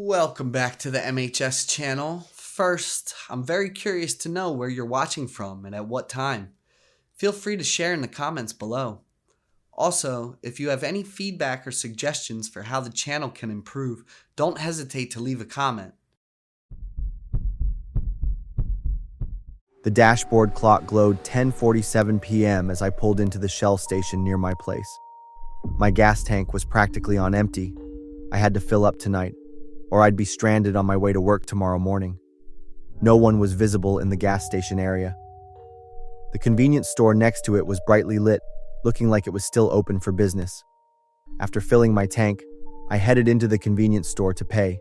Welcome back to the MHS channel. First, I'm very curious to know where you're watching from and at what time. Feel free to share in the comments below. Also, if you have any feedback or suggestions for how the channel can improve, don't hesitate to leave a comment. The dashboard clock glowed 10:47 p.m. as I pulled into the Shell station near my place. My gas tank was practically on empty. I had to fill up tonight, or I'd be stranded on my way to work tomorrow morning. No one was visible in the gas station area. The convenience store next to it was brightly lit, looking like it was still open for business. After filling my tank, I headed into the convenience store to pay.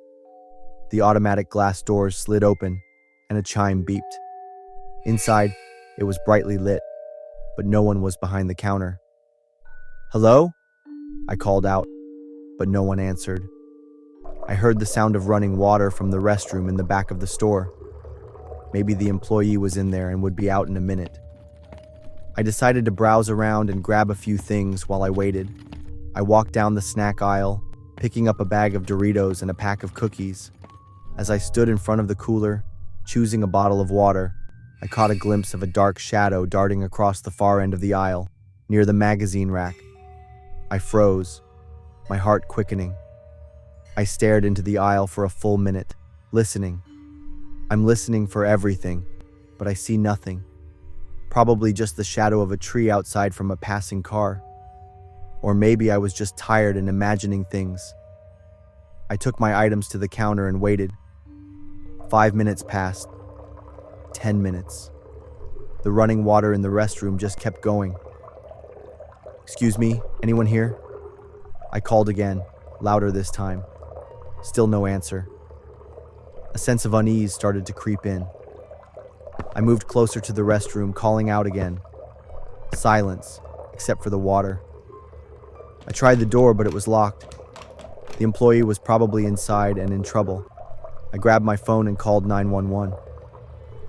The automatic glass doors slid open, and a chime beeped. Inside, it was brightly lit, but no one was behind the counter. "Hello?" I called out, but no one answered. I heard the sound of running water from the restroom in the back of the store. Maybe the employee was in there and would be out in a minute. I decided to browse around and grab a few things while I waited. I walked down the snack aisle, picking up a bag of Doritos and a pack of cookies. As I stood in front of the cooler, choosing a bottle of water, I caught a glimpse of a dark shadow darting across the far end of the aisle, near the magazine rack. I froze, my heart quickening. I stared into the aisle for a full minute, listening. I'm listening for everything, but I see nothing. Probably just the shadow of a tree outside from a passing car. Or maybe I was just tired and imagining things. I took my items to the counter and waited. 5 minutes passed. 10 minutes. The running water in the restroom just kept going. "Excuse me, anyone here?" I called again, louder this time. Still no answer. A sense of unease started to creep in. I moved closer to the restroom, calling out again. Silence, except for the water. I tried the door, but it was locked. The employee was probably inside and in trouble. I grabbed my phone and called 911.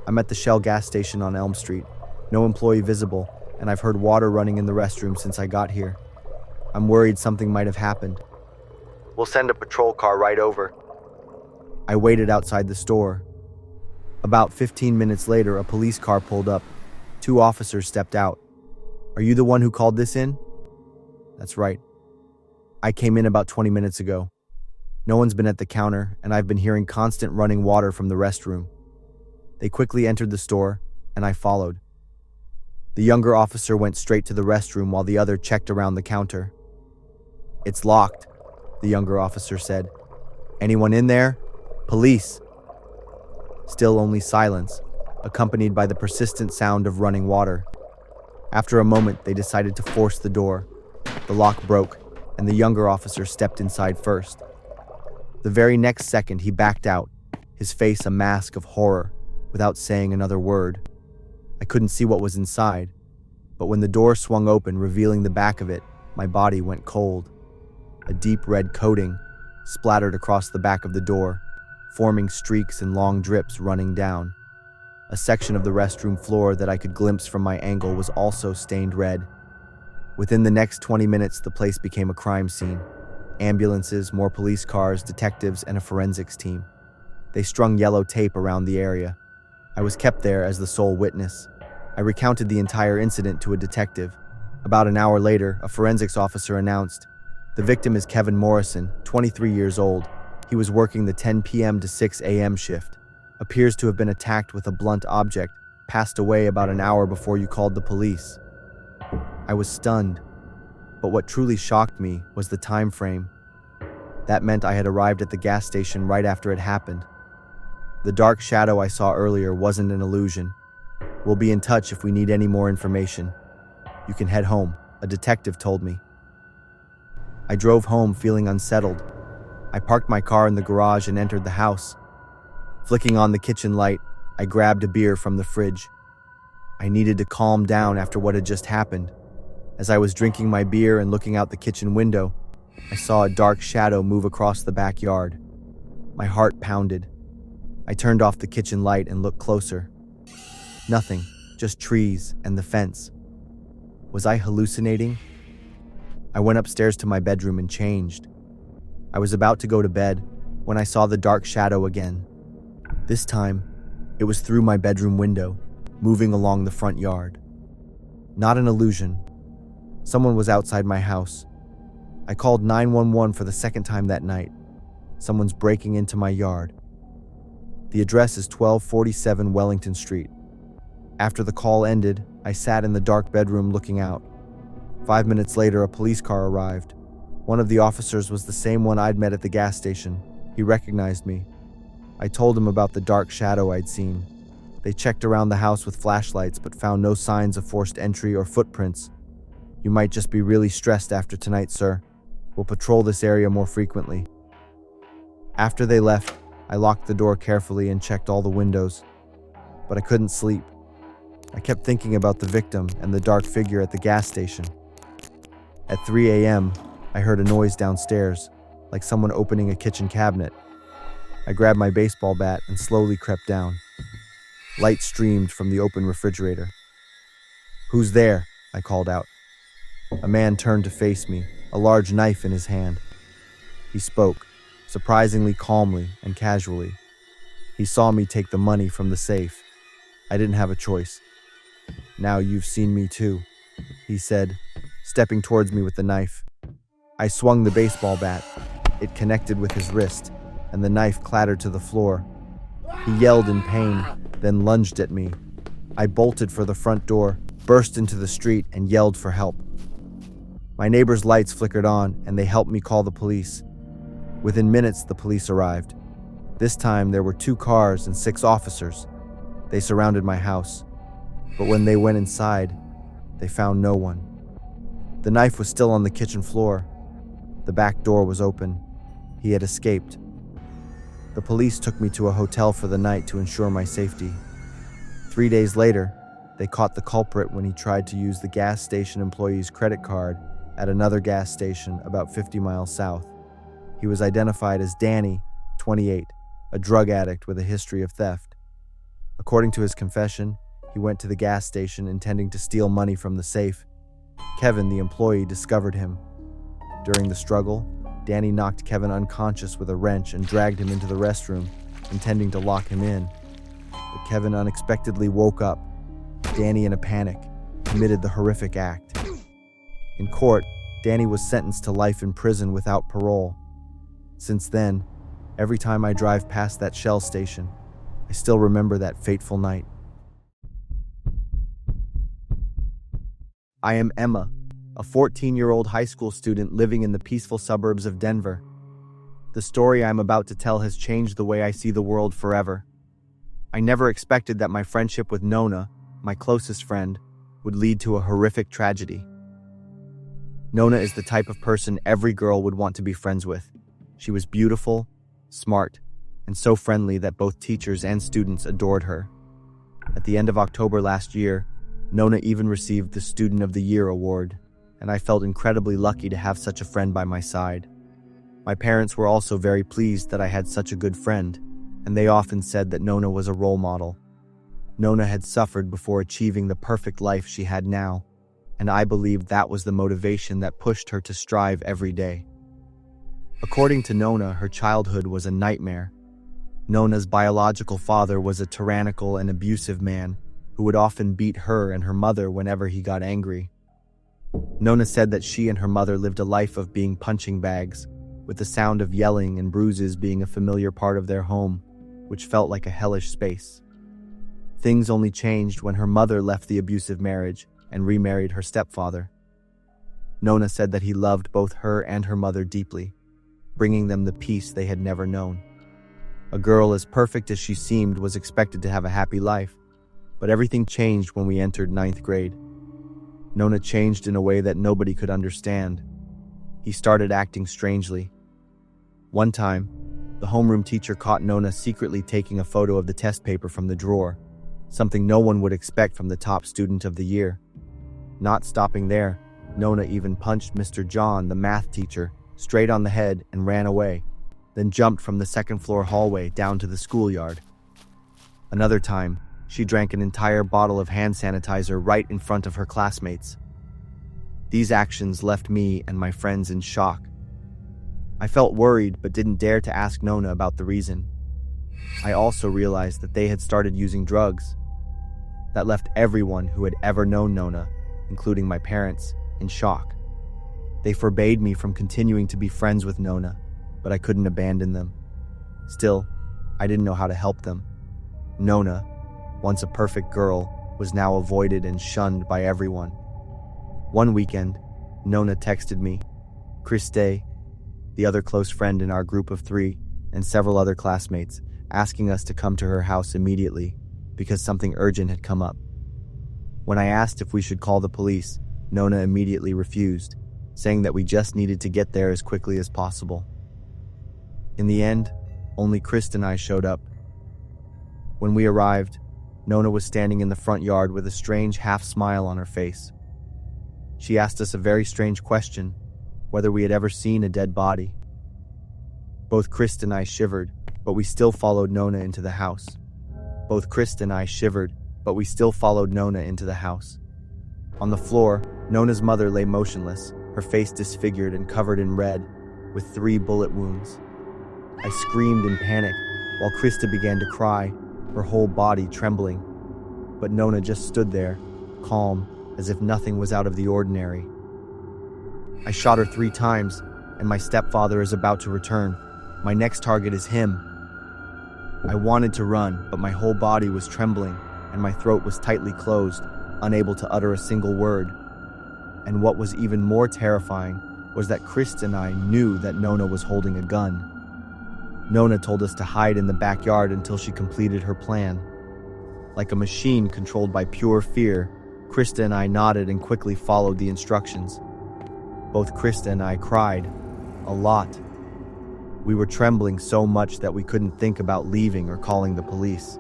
I'm at the Shell gas station on Elm Street. No employee visible, and I've heard water running in the restroom since I got here. I'm worried something might have happened. "We'll send a patrol car right over." I waited outside the store. About 15 minutes later, a police car pulled up. 2 officers stepped out. "Are you the one who called this in?" "That's right. I came in about 20 minutes ago. No one's been at the counter, and I've been hearing constant running water from the restroom." They quickly entered the store, and I followed. The younger officer went straight to the restroom while the other checked around the counter. "It's locked," the younger officer said. "Anyone in there? Police!" Still only silence, accompanied by the persistent sound of running water. After a moment, they decided to force the door. The lock broke, and the younger officer stepped inside first. The very next second, he backed out, his face a mask of horror, without saying another word. I couldn't see what was inside, but when the door swung open, revealing the back of it, my body went cold. A deep red coating splattered across the back of the door, forming streaks and long drips running down. A section of the restroom floor that I could glimpse from my angle was also stained red. Within the next 20 minutes, the place became a crime scene. Ambulances, more police cars, detectives, and a forensics team. They strung yellow tape around the area. I was kept there as the sole witness. I recounted the entire incident to a detective. About an hour later, a forensics officer announced, "The victim is Kevin Morrison, 23 years old. He was working the 10 p.m. to 6 a.m. shift. Appears to have been attacked with a blunt object. Passed away about an hour before you called the police." I was stunned, but what truly shocked me was the time frame. That meant I had arrived at the gas station right after it happened. The dark shadow I saw earlier wasn't an illusion. "We'll be in touch if we need any more information. You can head home," a detective told me. I drove home feeling unsettled. I parked my car in the garage and entered the house. Flicking on the kitchen light, I grabbed a beer from the fridge. I needed to calm down after what had just happened. As I was drinking my beer and looking out the kitchen window, I saw a dark shadow move across the backyard. My heart pounded. I turned off the kitchen light and looked closer. Nothing, just trees and the fence. Was I hallucinating? I went upstairs to my bedroom and changed. I was about to go to bed when I saw the dark shadow again. This time, it was through my bedroom window, moving along the front yard. Not an illusion. Someone was outside my house. I called 911 for the second time that night. Someone's breaking into my yard. The address is 1247 Wellington Street. After the call ended, I sat in the dark bedroom looking out. 5 minutes later, a police car arrived. One of the officers was the same one I'd met at the gas station. He recognized me. I told him about the dark shadow I'd seen. They checked around the house with flashlights but found no signs of forced entry or footprints. "You might just be really stressed after tonight, sir. We'll patrol this area more frequently." After they left, I locked the door carefully and checked all the windows. But I couldn't sleep. I kept thinking about the victim and the dark figure at the gas station. At 3 a.m., I heard a noise downstairs, like someone opening a kitchen cabinet. I grabbed my baseball bat and slowly crept down. Light streamed from the open refrigerator. "Who's there?" I called out. A man turned to face me, a large knife in his hand. He spoke, surprisingly calmly and casually. He saw me take the money from the safe. I didn't have a choice. "Now you've seen me too," he said, stepping towards me with the knife. I swung the baseball bat. It connected with his wrist, and the knife clattered to the floor. He yelled in pain, then lunged at me. I bolted for the front door, burst into the street, and yelled for help. My neighbor's lights flickered on, and they helped me call the police. Within minutes, the police arrived. This time, there were 2 cars and 6 officers. They surrounded my house. But when they went inside, they found no one. The knife was still on the kitchen floor. The back door was open. He had escaped. The police took me to a hotel for the night to ensure my safety. 3 days later, they caught the culprit when he tried to use the gas station employee's credit card at another gas station about 50 miles south. He was identified as Danny, 28, a drug addict with a history of theft. According to his confession, he went to the gas station intending to steal money from the safe. Kevin, the employee, discovered him. During the struggle, Danny knocked Kevin unconscious with a wrench and dragged him into the restroom, intending to lock him in. But Kevin unexpectedly woke up. Danny, in a panic, committed the horrific act. In court, Danny was sentenced to life in prison without parole. Since then, every time I drive past that Shell station, I still remember that fateful night. I am Emma, a 14-year-old high school student living in the peaceful suburbs of Denver. The story I'm about to tell has changed the way I see the world forever. I never expected that my friendship with Nona, my closest friend, would lead to a horrific tragedy. Nona is the type of person every girl would want to be friends with. She was beautiful, smart, and so friendly that both teachers and students adored her. At the end of October last year, Nona even received the Student of the Year award, and I felt incredibly lucky to have such a friend by my side. My parents were also very pleased that I had such a good friend, and they often said that Nona was a role model. Nona had suffered before achieving the perfect life she had now, and I believed that was the motivation that pushed her to strive every day. According to Nona, her childhood was a nightmare. Nona's biological father was a tyrannical and abusive man who would often beat her and her mother whenever he got angry. Nona said that she and her mother lived a life of being punching bags, with the sound of yelling and bruises being a familiar part of their home, which felt like a hellish space. Things only changed when her mother left the abusive marriage and remarried her stepfather. Nona said that he loved both her and her mother deeply, bringing them the peace they had never known. A girl as perfect as she seemed was expected to have a happy life, but everything changed when we entered 9th grade. Nona changed in a way that nobody could understand. He started acting strangely. One time, the homeroom teacher caught Nona secretly taking a photo of the test paper from the drawer, something no one would expect from the top student of the year. Not stopping there, Nona even punched Mr. John, the math teacher, straight on the head and ran away, then jumped from the second-floor hallway down to the schoolyard. Another time, she drank an entire bottle of hand sanitizer right in front of her classmates. These actions left me and my friends in shock. I felt worried but didn't dare to ask Nona about the reason. I also realized that they had started using drugs. That left everyone who had ever known Nona, including my parents, in shock. They forbade me from continuing to be friends with Nona, but I couldn't abandon them. Still, I didn't know how to help them. Nona, once a perfect girl, was now avoided and shunned by everyone. One weekend, Nona texted me, Christe, the other close friend in our group of 3, and several other classmates, asking us to come to her house immediately because something urgent had come up. When I asked if we should call the police, Nona immediately refused, saying that we just needed to get there as quickly as possible. In the end, only Chris and I showed up. When we arrived, Nona was standing in the front yard with a strange half-smile on her face. She asked us a very strange question, whether we had ever seen a dead body. Both Chris and I shivered, but we still followed Nona into the house. On the floor, Nona's mother lay motionless, her face disfigured and covered in red, with 3 bullet wounds. I screamed in panic, while Krista began to cry, her whole body trembling. But Nona just stood there, calm, as if nothing was out of the ordinary. I shot her 3 times, and my stepfather is about to return. My next target is him. I wanted to run, but my whole body was trembling, and my throat was tightly closed, unable to utter a single word. And what was even more terrifying was that Chris and I knew that Nona was holding a gun. Nona told us to hide in the backyard until she completed her plan. Like a machine controlled by pure fear, Krista and I nodded and quickly followed the instructions. Both Krista and I cried, a lot. We were trembling so much that we couldn't think about leaving or calling the police.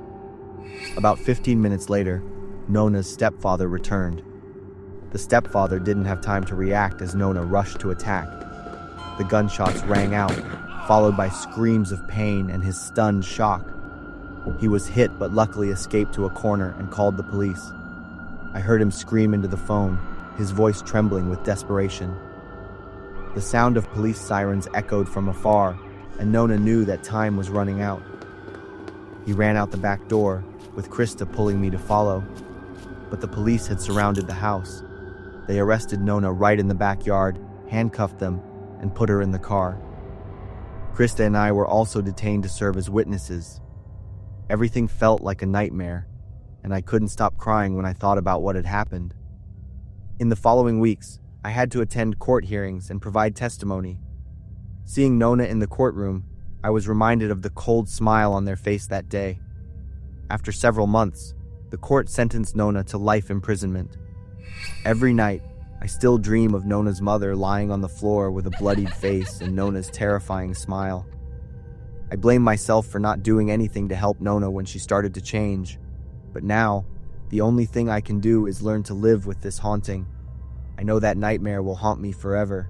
About 15 minutes later, Nona's stepfather returned. The stepfather didn't have time to react as Nona rushed to attack. The gunshots rang out, followed by screams of pain and his stunned shock. He was hit but luckily escaped to a corner and called the police. I heard him scream into the phone, his voice trembling with desperation. The sound of police sirens echoed from afar, and Nona knew that time was running out. He ran out the back door, with Krista pulling me to follow. But the police had surrounded the house. They arrested Nona right in the backyard, handcuffed them, and put her in the car. Krista and I were also detained to serve as witnesses. Everything felt like a nightmare, and I couldn't stop crying when I thought about what had happened. In the following weeks, I had to attend court hearings and provide testimony. Seeing Nona in the courtroom, I was reminded of the cold smile on their face that day. After several months, the court sentenced Nona to life imprisonment. Every night, I still dream of Nona's mother lying on the floor with a bloodied face and Nona's terrifying smile. I blame myself for not doing anything to help Nona when she started to change. But now, the only thing I can do is learn to live with this haunting. I know that nightmare will haunt me forever.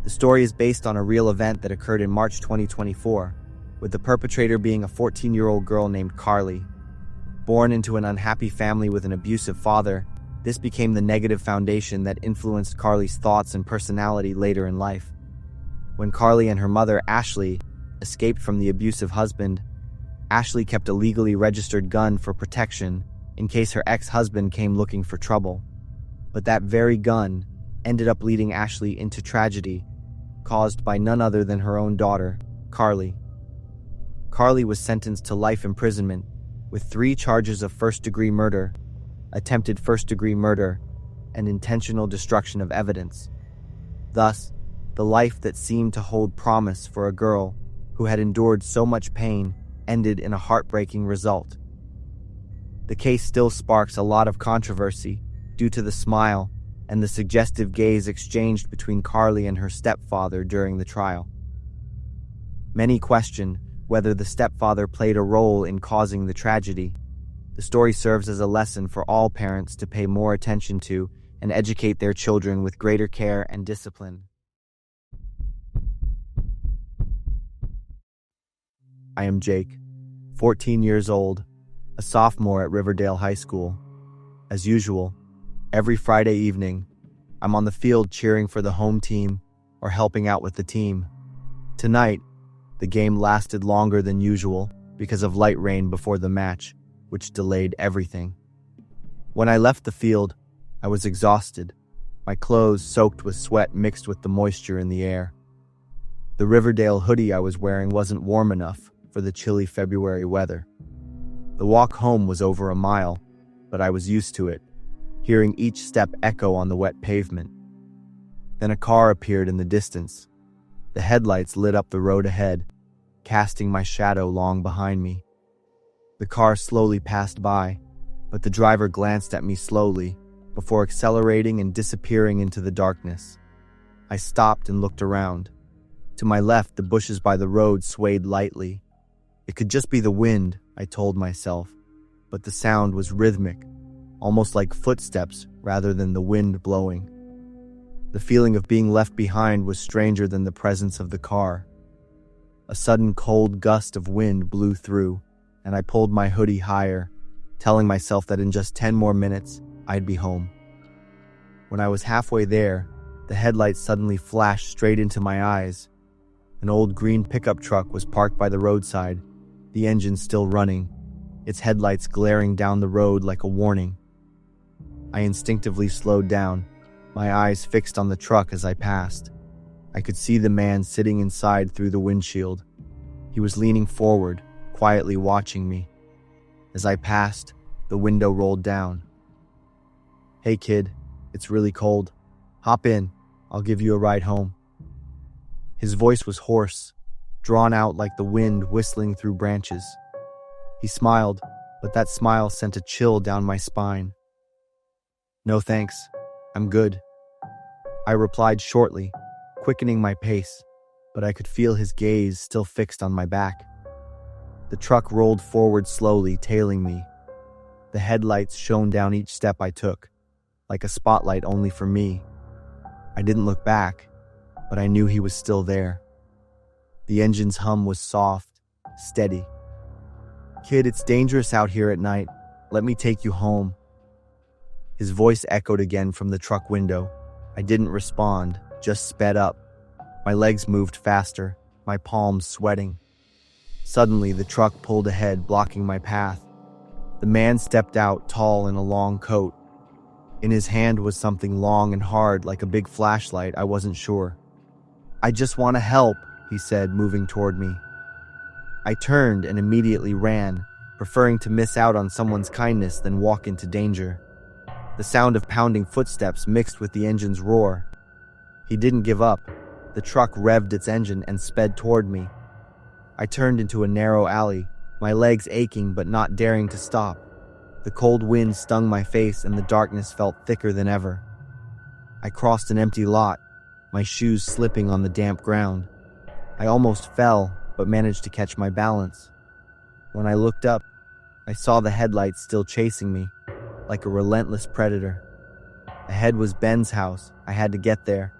The story is based on a real event that occurred in March 2024, with the perpetrator being a 14-year-old girl named Carly. Born into an unhappy family with an abusive father, this became the negative foundation that influenced Carly's thoughts and personality later in life. When Carly and her mother, Ashley, escaped from the abusive husband, Ashley kept a legally registered gun for protection in case her ex-husband came looking for trouble. But that very gun ended up leading Ashley into tragedy, caused by none other than her own daughter, Carly. Carly was sentenced to life imprisonment with 3 charges of first-degree murder, attempted first-degree murder, and intentional destruction of evidence. Thus, the life that seemed to hold promise for a girl who had endured so much pain ended in a heartbreaking result. The case still sparks a lot of controversy due to the smile and the suggestive gaze exchanged between Carly and her stepfather during the trial. Many question whether the stepfather played a role in causing the tragedy. The story serves as a lesson for all parents to pay more attention to and educate their children with greater care and discipline. I am Jake, 14 years old, a sophomore at Riverdale High School. As usual, every Friday evening, I'm on the field cheering for the home team, or helping out with the team. Tonight, the game lasted longer than usual because of light rain before the match, which delayed everything. When I left the field, I was exhausted, my clothes soaked with sweat mixed with the moisture in the air. The Riverdale hoodie I was wearing wasn't warm enough for the chilly February weather. The walk home was over a mile, but I was used to it, hearing each step echo on the wet pavement. Then a car appeared in the distance. The headlights lit up the road ahead, casting my shadow long behind me. The car slowly passed by, but the driver glanced at me slowly before accelerating and disappearing into the darkness. I stopped and looked around. To my left, the bushes by the road swayed lightly. It could just be the wind, I told myself, but the sound was rhythmic, almost like footsteps rather than the wind blowing. The feeling of being left behind was stranger than the presence of the car. A sudden cold gust of wind blew through, and I pulled my hoodie higher, telling myself that in just 10 more minutes, I'd be home. When I was halfway there, the headlights suddenly flashed straight into my eyes. An old green pickup truck was parked by the roadside, the engine still running, its headlights glaring down the road like a warning. I instinctively slowed down, my eyes fixed on the truck as I passed. I could see the man sitting inside through the windshield. He was leaning forward, quietly watching me. As I passed, the window rolled down. "Hey kid, it's really cold. Hop in, I'll give you a ride home." His voice was hoarse, drawn out like the wind whistling through branches. He smiled, but that smile sent a chill down my spine. "No thanks, I'm good," I replied shortly, quickening my pace, but I could feel his gaze still fixed on my back. The truck rolled forward slowly, tailing me. The headlights shone down each step I took, like a spotlight only for me. I didn't look back, but I knew he was still there. The engine's hum was soft, steady. "Kid, it's dangerous out here at night. Let me take you home." His voice echoed again from the truck window. I didn't respond, just sped up. My legs moved faster, my palms sweating. Suddenly, the truck pulled ahead, blocking my path. The man stepped out, tall in a long coat. In his hand was something long and hard, like a big flashlight. I wasn't sure. "I just want to help," he said, moving toward me. I turned and immediately ran, preferring to miss out on someone's kindness than walk into danger. The sound of pounding footsteps mixed with the engine's roar. He didn't give up. The truck revved its engine and sped toward me. I turned into a narrow alley, my legs aching but not daring to stop. The cold wind stung my face and the darkness felt thicker than ever. I crossed an empty lot, my shoes slipping on the damp ground. I almost fell, but managed to catch my balance. When I looked up, I saw the headlights still chasing me, like a relentless predator. Ahead was Ben's house. I had to get there.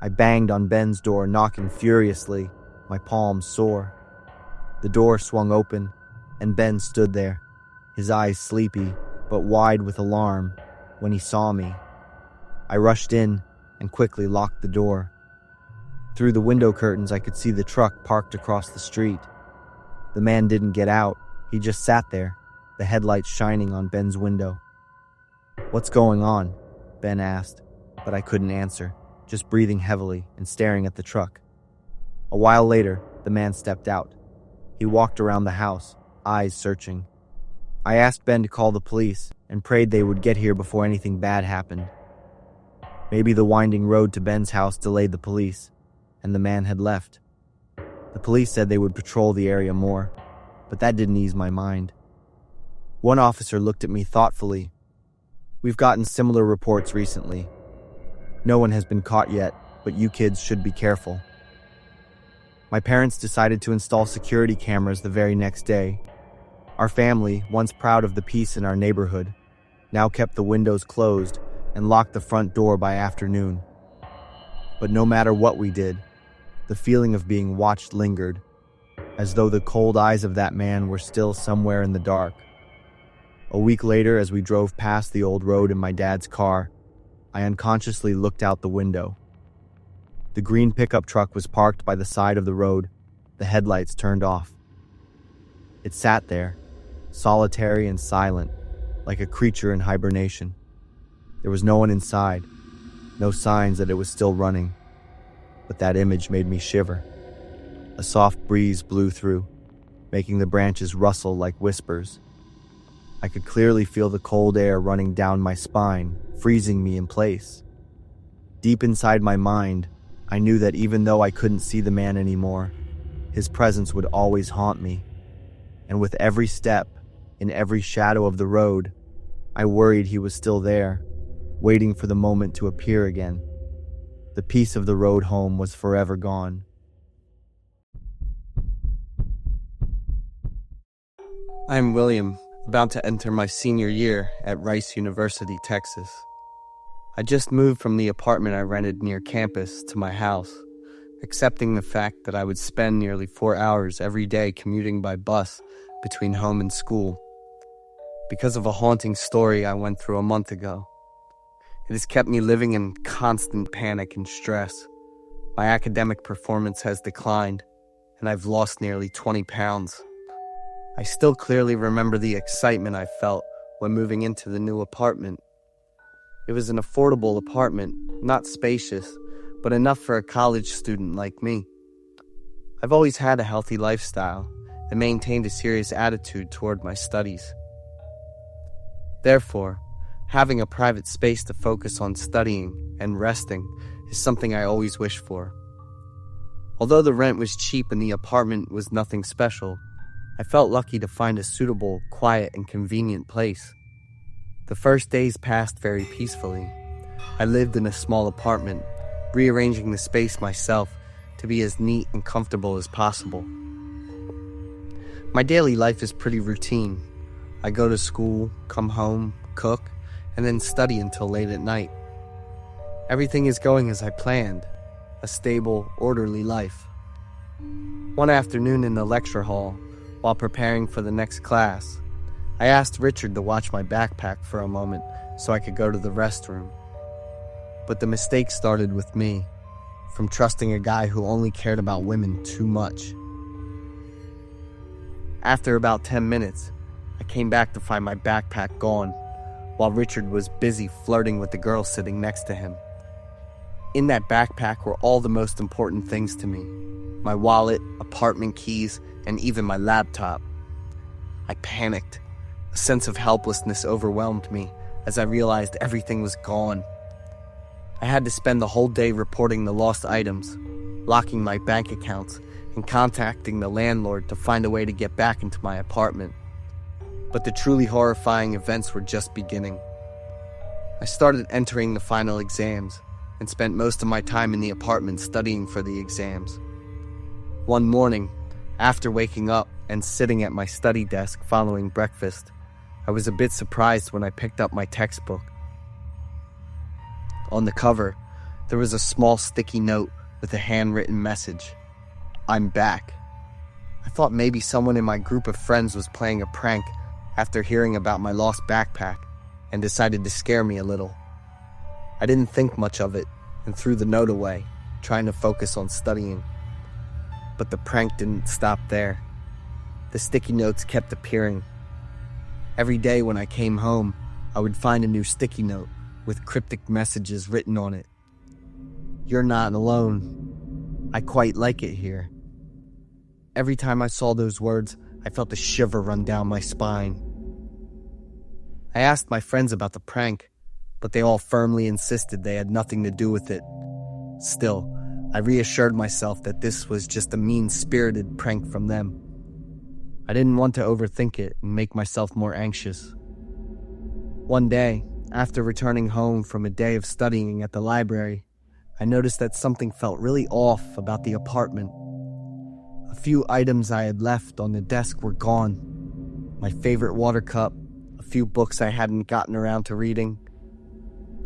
I banged on Ben's door, knocking furiously, my palms sore. The door swung open, and Ben stood there, his eyes sleepy, but wide with alarm, when he saw me. I rushed in and quickly locked the door. Through the window curtains, I could see the truck parked across the street. The man didn't get out. He just sat there, the headlights shining on Ben's window. "What's going on?" Ben asked, but I couldn't answer, just breathing heavily and staring at the truck. A while later, the man stepped out. He walked around the house, eyes searching. I asked Ben to call the police and prayed they would get here before anything bad happened. Maybe the winding road to Ben's house delayed the police, and the man had left. The police said they would patrol the area more, but that didn't ease my mind. One officer looked at me thoughtfully. "We've gotten similar reports recently. No one has been caught yet, but you kids should be careful." My parents decided to install security cameras the very next day. Our family, once proud of the peace in our neighborhood, now kept the windows closed and locked the front door by afternoon. But no matter what we did, the feeling of being watched lingered, as though the cold eyes of that man were still somewhere in the dark. A week later, as we drove past the old road in my dad's car, I unconsciously looked out the window. The green pickup truck was parked by the side of the road, the headlights turned off. It sat there, solitary and silent, like a creature in hibernation. There was no one inside, no signs that it was still running, but that image made me shiver. A soft breeze blew through, making the branches rustle like whispers. I could clearly feel the cold air running down my spine, freezing me in place. Deep inside my mind, I knew that even though I couldn't see the man anymore, his presence would always haunt me. And with every step, in every shadow of the road, I worried he was still there, waiting for the moment to appear again. The peace of the road home was forever gone. I'm William, about to enter my senior year at Rice University, Texas. I just moved from the apartment I rented near campus to my house, accepting the fact that I would spend nearly 4 hours every day commuting by bus between home and school, because of a haunting story I went through a month ago. It has kept me living in constant panic and stress. My academic performance has declined, and I've lost nearly 20 pounds. I still clearly remember the excitement I felt when moving into the new apartment. It was an affordable apartment, not spacious, but enough for a college student like me. I've always had a healthy lifestyle and maintained a serious attitude toward my studies. Therefore, having a private space to focus on studying and resting is something I always wished for. Although the rent was cheap and the apartment was nothing special, I felt lucky to find a suitable, quiet, and convenient place. The first days passed very peacefully. I lived in a small apartment, rearranging the space myself to be as neat and comfortable as possible. My daily life is pretty routine. I go to school, come home, cook, and then study until late at night. Everything is going as I planned, a stable, orderly life. One afternoon in the lecture hall, while preparing for the next class, I asked Richard to watch my backpack for a moment so I could go to the restroom. But the mistake started with me, from trusting a guy who only cared about women too much. After about 10 minutes, I came back to find my backpack gone, while Richard was busy flirting with the girl sitting next to him. In that backpack were all the most important things to me: my wallet, apartment keys, and even my laptop. I panicked. A sense of helplessness overwhelmed me as I realized everything was gone. I had to spend the whole day reporting the lost items, locking my bank accounts, and contacting the landlord to find a way to get back into my apartment. But the truly horrifying events were just beginning. I started entering the final exams and spent most of my time in the apartment studying for the exams. One morning, after waking up and sitting at my study desk following breakfast, I was a bit surprised when I picked up my textbook. On the cover, there was a small sticky note with a handwritten message: "I'm back." I thought maybe someone in my group of friends was playing a prank after hearing about my lost backpack and decided to scare me a little. I didn't think much of it and threw the note away, trying to focus on studying. But the prank didn't stop there. The sticky notes kept appearing. Every day when I came home, I would find a new sticky note with cryptic messages written on it. "You're not alone. I quite like it here." Every time I saw those words, I felt a shiver run down my spine. I asked my friends about the prank, but they all firmly insisted they had nothing to do with it. Still, I reassured myself that this was just a mean-spirited prank from them. I didn't want to overthink it and make myself more anxious. One day, after returning home from a day of studying at the library, I noticed that something felt really off about the apartment. A few items I had left on the desk were gone. My favorite water cup, a few books I hadn't gotten around to reading.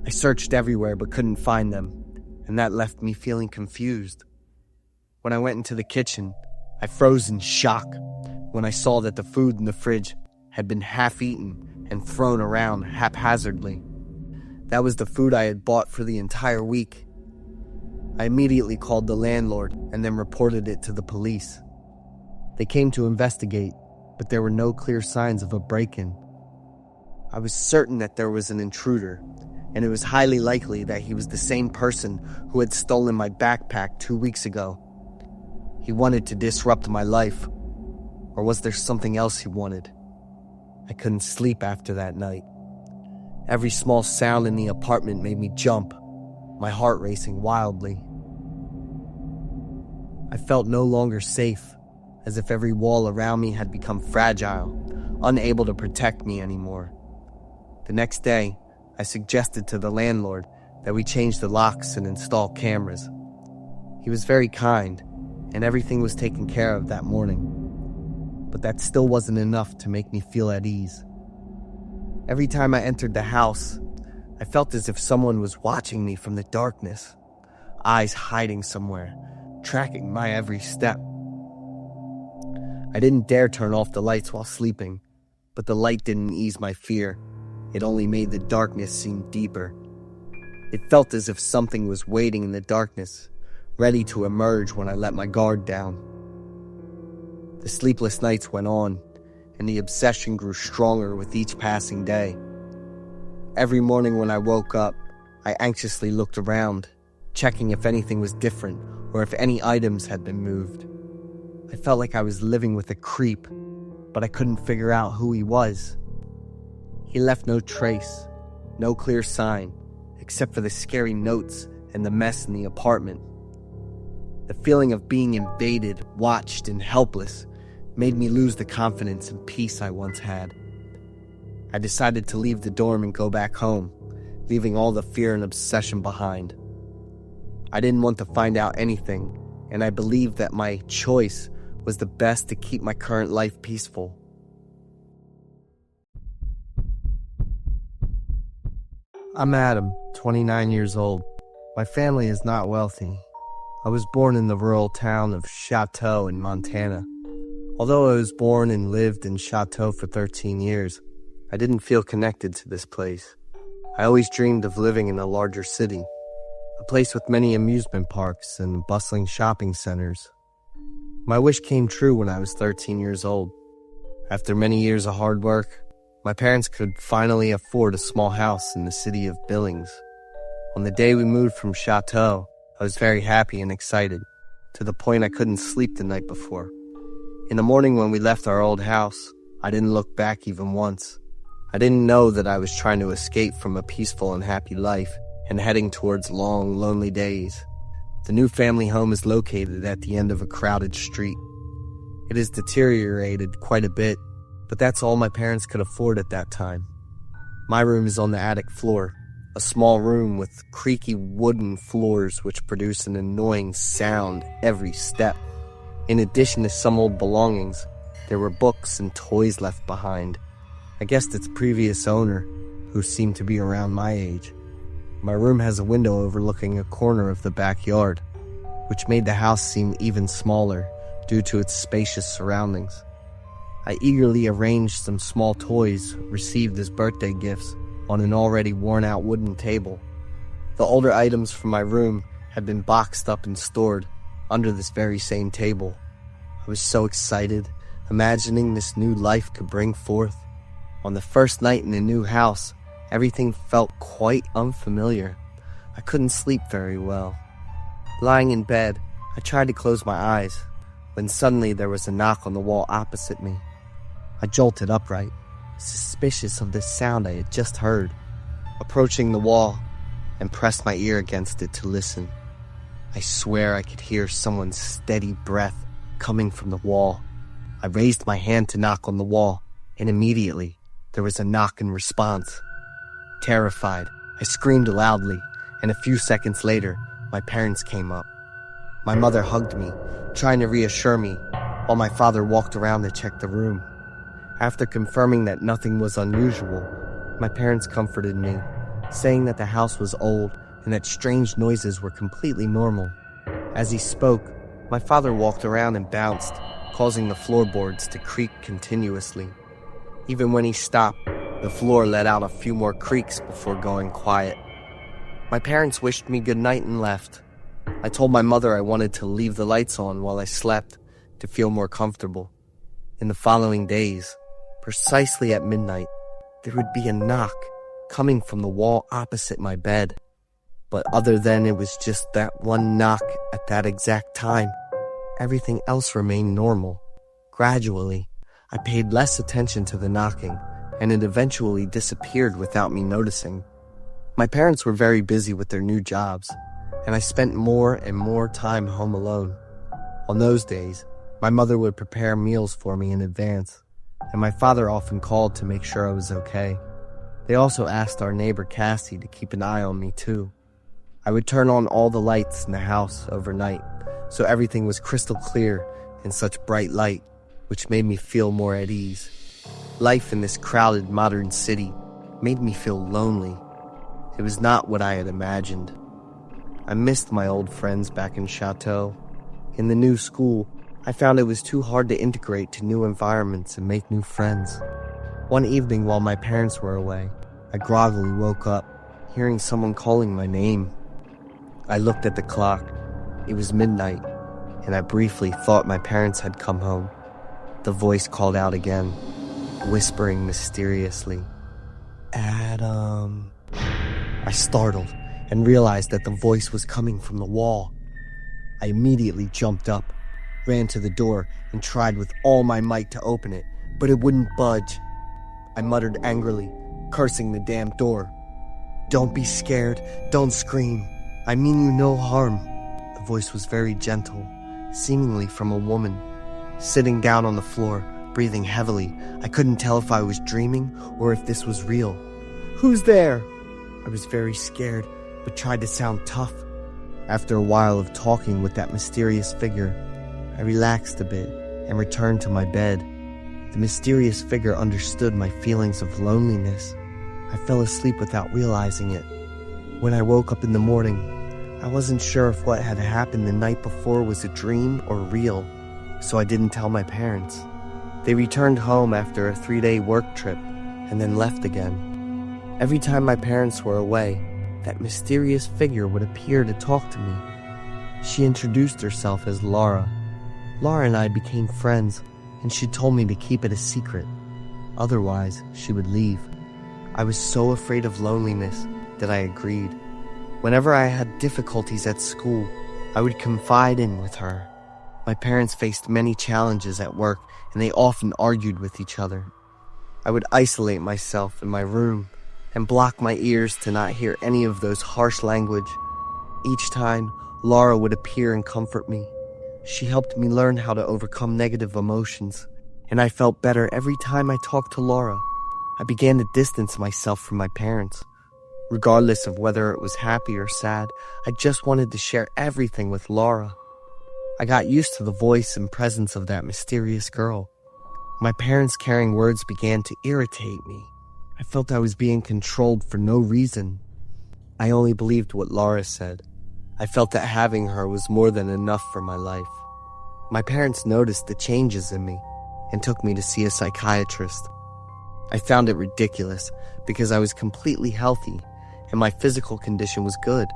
I searched everywhere but couldn't find them, and that left me feeling confused. When I went into the kitchen, I froze in shock when I saw that the food in the fridge had been half-eaten and thrown around haphazardly. That was the food I had bought for the entire week. I immediately called the landlord and then reported it to the police. They came to investigate, but there were no clear signs of a break-in. I was certain that there was an intruder, and it was highly likely that he was the same person who had stolen my backpack 2 weeks ago. He wanted to disrupt my life, or was there something else he wanted? I couldn't sleep after that night. Every small sound in the apartment made me jump, my heart racing wildly. I felt no longer safe, as if every wall around me had become fragile, unable to protect me anymore. The next day, I suggested to the landlord that we change the locks and install cameras. He was very kind, and everything was taken care of that morning. But that still wasn't enough to make me feel at ease. Every time I entered the house, I felt as if someone was watching me from the darkness, eyes hiding somewhere, tracking my every step. I didn't dare turn off the lights while sleeping, but the light didn't ease my fear. It only made the darkness seem deeper. It felt as if something was waiting in the darkness, ready to emerge when I let my guard down. The sleepless nights went on, and the obsession grew stronger with each passing day. Every morning when I woke up, I anxiously looked around, checking if anything was different or if any items had been moved. I felt like I was living with a creep, but I couldn't figure out who he was. He left no trace, no clear sign, except for the scary notes and the mess in the apartment. The feeling of being invaded, watched, and helpless made me lose the confidence and peace I once had. I decided to leave the dorm and go back home, leaving all the fear and obsession behind. I didn't want to find out anything, and I believed that my choice was the best to keep my current life peaceful. I'm Adam, 29 years old. My family is not wealthy. I was born in the rural town of Chateau in Montana. Although I was born and lived in Chateau for 13 years, I didn't feel connected to this place. I always dreamed of living in a larger city, a place with many amusement parks and bustling shopping centers. My wish came true when I was 13 years old. After many years of hard work, my parents could finally afford a small house in the city of Billings. On the day we moved from Chateau, I was very happy and excited, to the point I couldn't sleep the night before. In the morning when we left our old house, I didn't look back even once. I didn't know that I was trying to escape from a peaceful and happy life and heading towards long, lonely days. The new family home is located at the end of a crowded street. It has deteriorated quite a bit, but that's all my parents could afford at that time. My room is on the attic floor, a small room with creaky wooden floors which produce an annoying sound every step. In addition to some old belongings, there were books and toys left behind. I guessed its previous owner, who seemed to be around my age. My room has a window overlooking a corner of the backyard, which made the house seem even smaller due to its spacious surroundings. I eagerly arranged some small toys received as birthday gifts on an already worn-out wooden table. The older items from my room had been boxed up and stored under this very same table. I was so excited, imagining this new life could bring forth. On the first night in the new house, everything felt quite unfamiliar. I couldn't sleep very well. Lying in bed, I tried to close my eyes, when suddenly there was a knock on the wall opposite me. I jolted upright, suspicious of the sound I had just heard. Approaching the wall, and pressed my ear against it to listen. I swear I could hear someone's steady breath coming from the wall. I raised my hand to knock on the wall, and immediately there was a knock in response. Terrified, I screamed loudly, and a few seconds later, my parents came up. My mother hugged me, trying to reassure me, while my father walked around to check the room. After confirming that nothing was unusual, my parents comforted me, saying that the house was old and that strange noises were completely normal. As he spoke, my father walked around and bounced, causing the floorboards to creak continuously. Even when he stopped, the floor let out a few more creaks before going quiet. My parents wished me good night and left. I told my mother I wanted to leave the lights on while I slept to feel more comfortable. In the following days, precisely at midnight, there would be a knock coming from the wall opposite my bed. But other than it was just that one knock at that exact time, everything else remained normal. Gradually, I paid less attention to the knocking, and it eventually disappeared without me noticing. My parents were very busy with their new jobs, and I spent more and more time home alone. On those days, my mother would prepare meals for me in advance, and my father often called to make sure I was okay. They also asked our neighbor Cassie to keep an eye on me too. I would turn on all the lights in the house overnight, so everything was crystal clear in such bright light, which made me feel more at ease. Life in this crowded modern city made me feel lonely. It was not what I had imagined. I missed my old friends back in Chateau. In the new school, I found it was too hard to integrate to new environments and make new friends. One evening while my parents were away, I groggily woke up, hearing someone calling my name. I looked at the clock. It was midnight, and I briefly thought my parents had come home. The voice called out again, whispering mysteriously, "Adam." I startled and realized that the voice was coming from the wall. I immediately jumped up, ran to the door, and tried with all my might to open it, but it wouldn't budge. I muttered angrily, cursing the damn door. "Don't be scared, don't scream. I mean you no harm." The voice was very gentle, seemingly from a woman. Sitting down on the floor, breathing heavily, I couldn't tell if I was dreaming or if this was real. "Who's there?" I was very scared, but tried to sound tough. After a while of talking with that mysterious figure, I relaxed a bit and returned to my bed. The mysterious figure understood my feelings of loneliness. I fell asleep without realizing it. When I woke up in the morning, I wasn't sure if what had happened the night before was a dream or real, so I didn't tell my parents. They returned home after a 3-day work trip and then left again. Every time my parents were away, that mysterious figure would appear to talk to me. She introduced herself as Laura. Laura and I became friends, and she told me to keep it a secret. Otherwise, she would leave. I was so afraid of loneliness that I agreed. Whenever I had difficulties at school, I would confide in with her. My parents faced many challenges at work, and they often argued with each other. I would isolate myself in my room and block my ears to not hear any of those harsh language. Each time, Laura would appear and comfort me. She helped me learn how to overcome negative emotions, and I felt better every time I talked to Laura. I began to distance myself from my parents. Regardless of whether it was happy or sad, I just wanted to share everything with Laura. I got used to the voice and presence of that mysterious girl. My parents' caring words began to irritate me. I felt I was being controlled for no reason. I only believed what Laura said. I felt that having her was more than enough for my life. My parents noticed the changes in me and took me to see a psychiatrist. I found it ridiculous because I was completely healthy and my physical condition was good.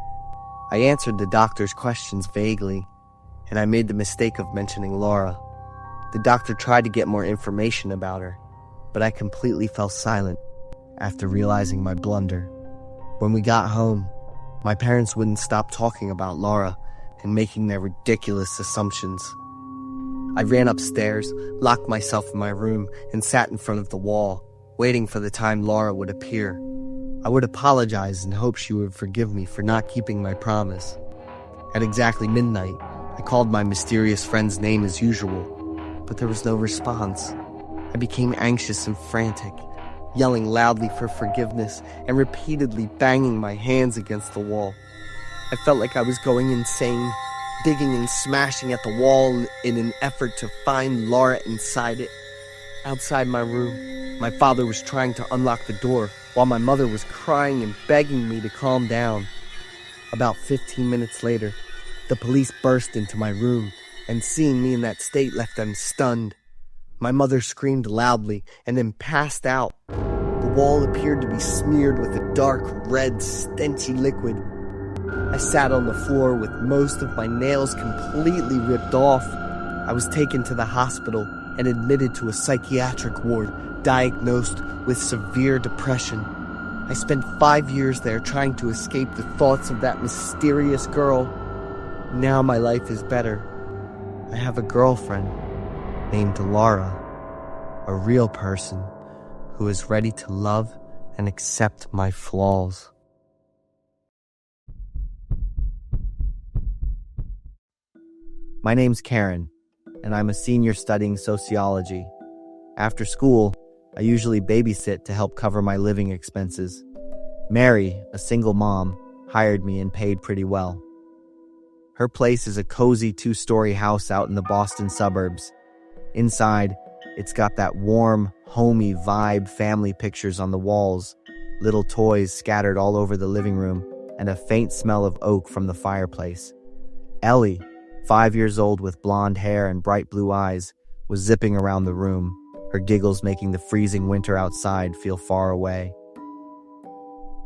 I answered the doctor's questions vaguely, and I made the mistake of mentioning Laura. The doctor tried to get more information about her, but I completely fell silent after realizing my blunder. When we got home, my parents wouldn't stop talking about Laura and making their ridiculous assumptions. I ran upstairs, locked myself in my room, and sat in front of the wall, waiting for the time Laura would appear. I would apologize and hope she would forgive me for not keeping my promise. At exactly midnight, I called my mysterious friend's name as usual, but there was no response. I became anxious and frantic, yelling loudly for forgiveness and repeatedly banging my hands against the wall. I felt like I was going insane, digging and smashing at the wall in an effort to find Laura inside it. Outside my room, my father was trying to unlock the door while my mother was crying and begging me to calm down. About 15 minutes later, the police burst into my room, and seeing me in that state left them stunned. My mother screamed loudly and then passed out. The wall appeared to be smeared with a dark, red, stenchy liquid. I sat on the floor with most of my nails completely ripped off. I was taken to the hospital and admitted to a psychiatric ward, diagnosed with severe depression. I spent 5 years there trying to escape the thoughts of that mysterious girl. Now my life is better. I have a girlfriend named Laura, a real person who is ready to love and accept my flaws. My name's Karen, and I'm a senior studying sociology. After school, I usually babysit to help cover my living expenses. Mary, a single mom, hired me and paid pretty well. Her place is a cozy 2-story house out in the Boston suburbs. Inside, it's got that warm, homey vibe, family pictures on the walls, little toys scattered all over the living room, and a faint smell of oak from the fireplace. Ellie, 5 years old with blonde hair and bright blue eyes, was zipping around the room, her giggles making the freezing winter outside feel far away.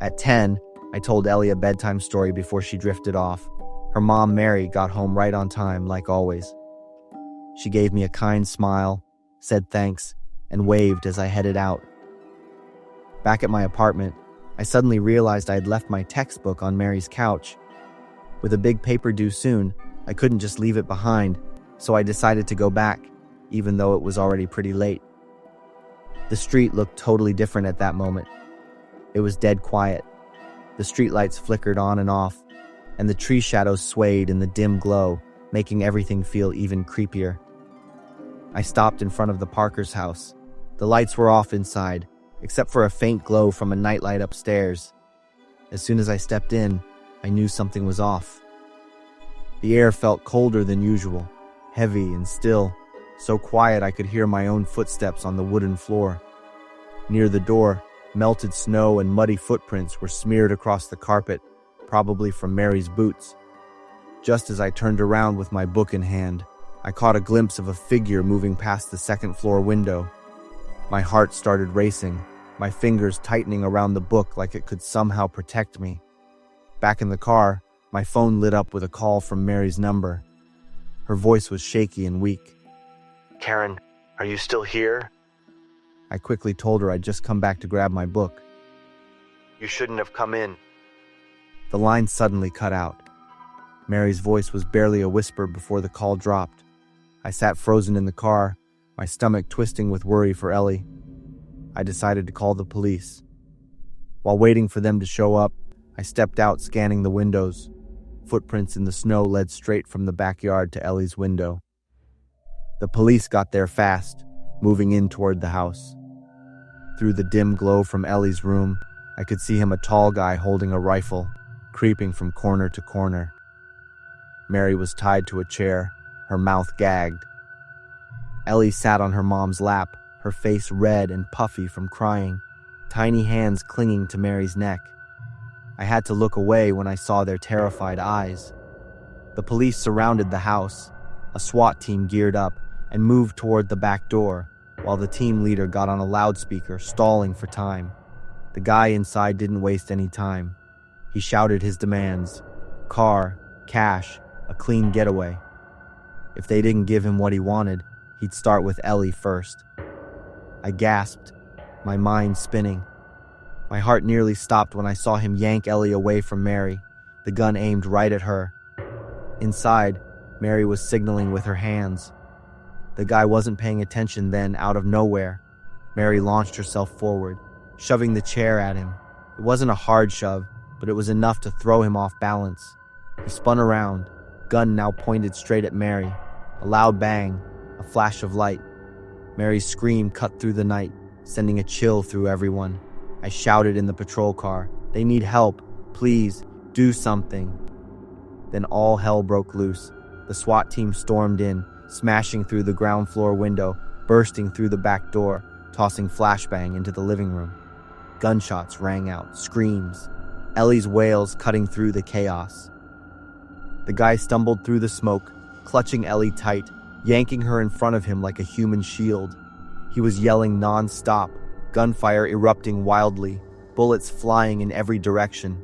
At 10, I told Ellie a bedtime story before she drifted off. Her mom, Mary, got home right on time, like always. She gave me a kind smile, said thanks, and waved as I headed out. Back at my apartment, I suddenly realized I had left my textbook on Mary's couch. With a big paper due soon, I couldn't just leave it behind, so I decided to go back, even though it was already pretty late. The street looked totally different at that moment. It was dead quiet. The streetlights flickered on and off, and the tree shadows swayed in the dim glow, making everything feel even creepier. I stopped in front of the Parkers' house. The lights were off inside, except for a faint glow from a nightlight upstairs. As soon as I stepped in, I knew something was off. The air felt colder than usual, heavy and still, so quiet I could hear my own footsteps on the wooden floor. Near the door, melted snow and muddy footprints were smeared across the carpet, probably from Mary's boots. Just as I turned around with my book in hand, I caught a glimpse of a figure moving past the second-floor window. My heart started racing, my fingers tightening around the book like it could somehow protect me. Back in the car, my phone lit up with a call from Mary's number. Her voice was shaky and weak. "Karen, are you still here?" I quickly told her I'd just come back to grab my book. "You shouldn't have come in." The line suddenly cut out. Mary's voice was barely a whisper before the call dropped. I sat frozen in the car, my stomach twisting with worry for Ellie. I decided to call the police. While waiting for them to show up, I stepped out, scanning the windows. Footprints in the snow led straight from the backyard to Ellie's window. The police got there fast, moving in toward the house. Through the dim glow from Ellie's room, I could see him, a tall guy holding a rifle, creeping from corner to corner. Mary was tied to a chair, her mouth gagged. Ellie sat on her mom's lap, her face red and puffy from crying, tiny hands clinging to Mary's neck. I had to look away when I saw their terrified eyes. The police surrounded the house. A SWAT team geared up and moved toward the back door, while the team leader got on a loudspeaker, stalling for time. The guy inside didn't waste any time. He shouted his demands: car, cash, a clean getaway. If they didn't give him what he wanted, he'd start with Ellie first. I gasped, my mind spinning. My heart nearly stopped when I saw him yank Ellie away from Mary, the gun aimed right at her. Inside, Mary was signaling with her hands. The guy wasn't paying attention then. Out of nowhere, Mary launched herself forward, shoving the chair at him. It wasn't a hard shove, but it was enough to throw him off balance. He spun around, gun now pointed straight at Mary. A loud bang, a flash of light. Mary's scream cut through the night, sending a chill through everyone. I shouted in the patrol car, "They need help. Please, do something." Then all hell broke loose. The SWAT team stormed in, smashing through the ground floor window, bursting through the back door, tossing flashbang into the living room. Gunshots rang out, screams, Ellie's wails cutting through the chaos. The guy stumbled through the smoke, clutching Ellie tight, yanking her in front of him like a human shield. He was yelling non-stop, gunfire erupting wildly, bullets flying in every direction.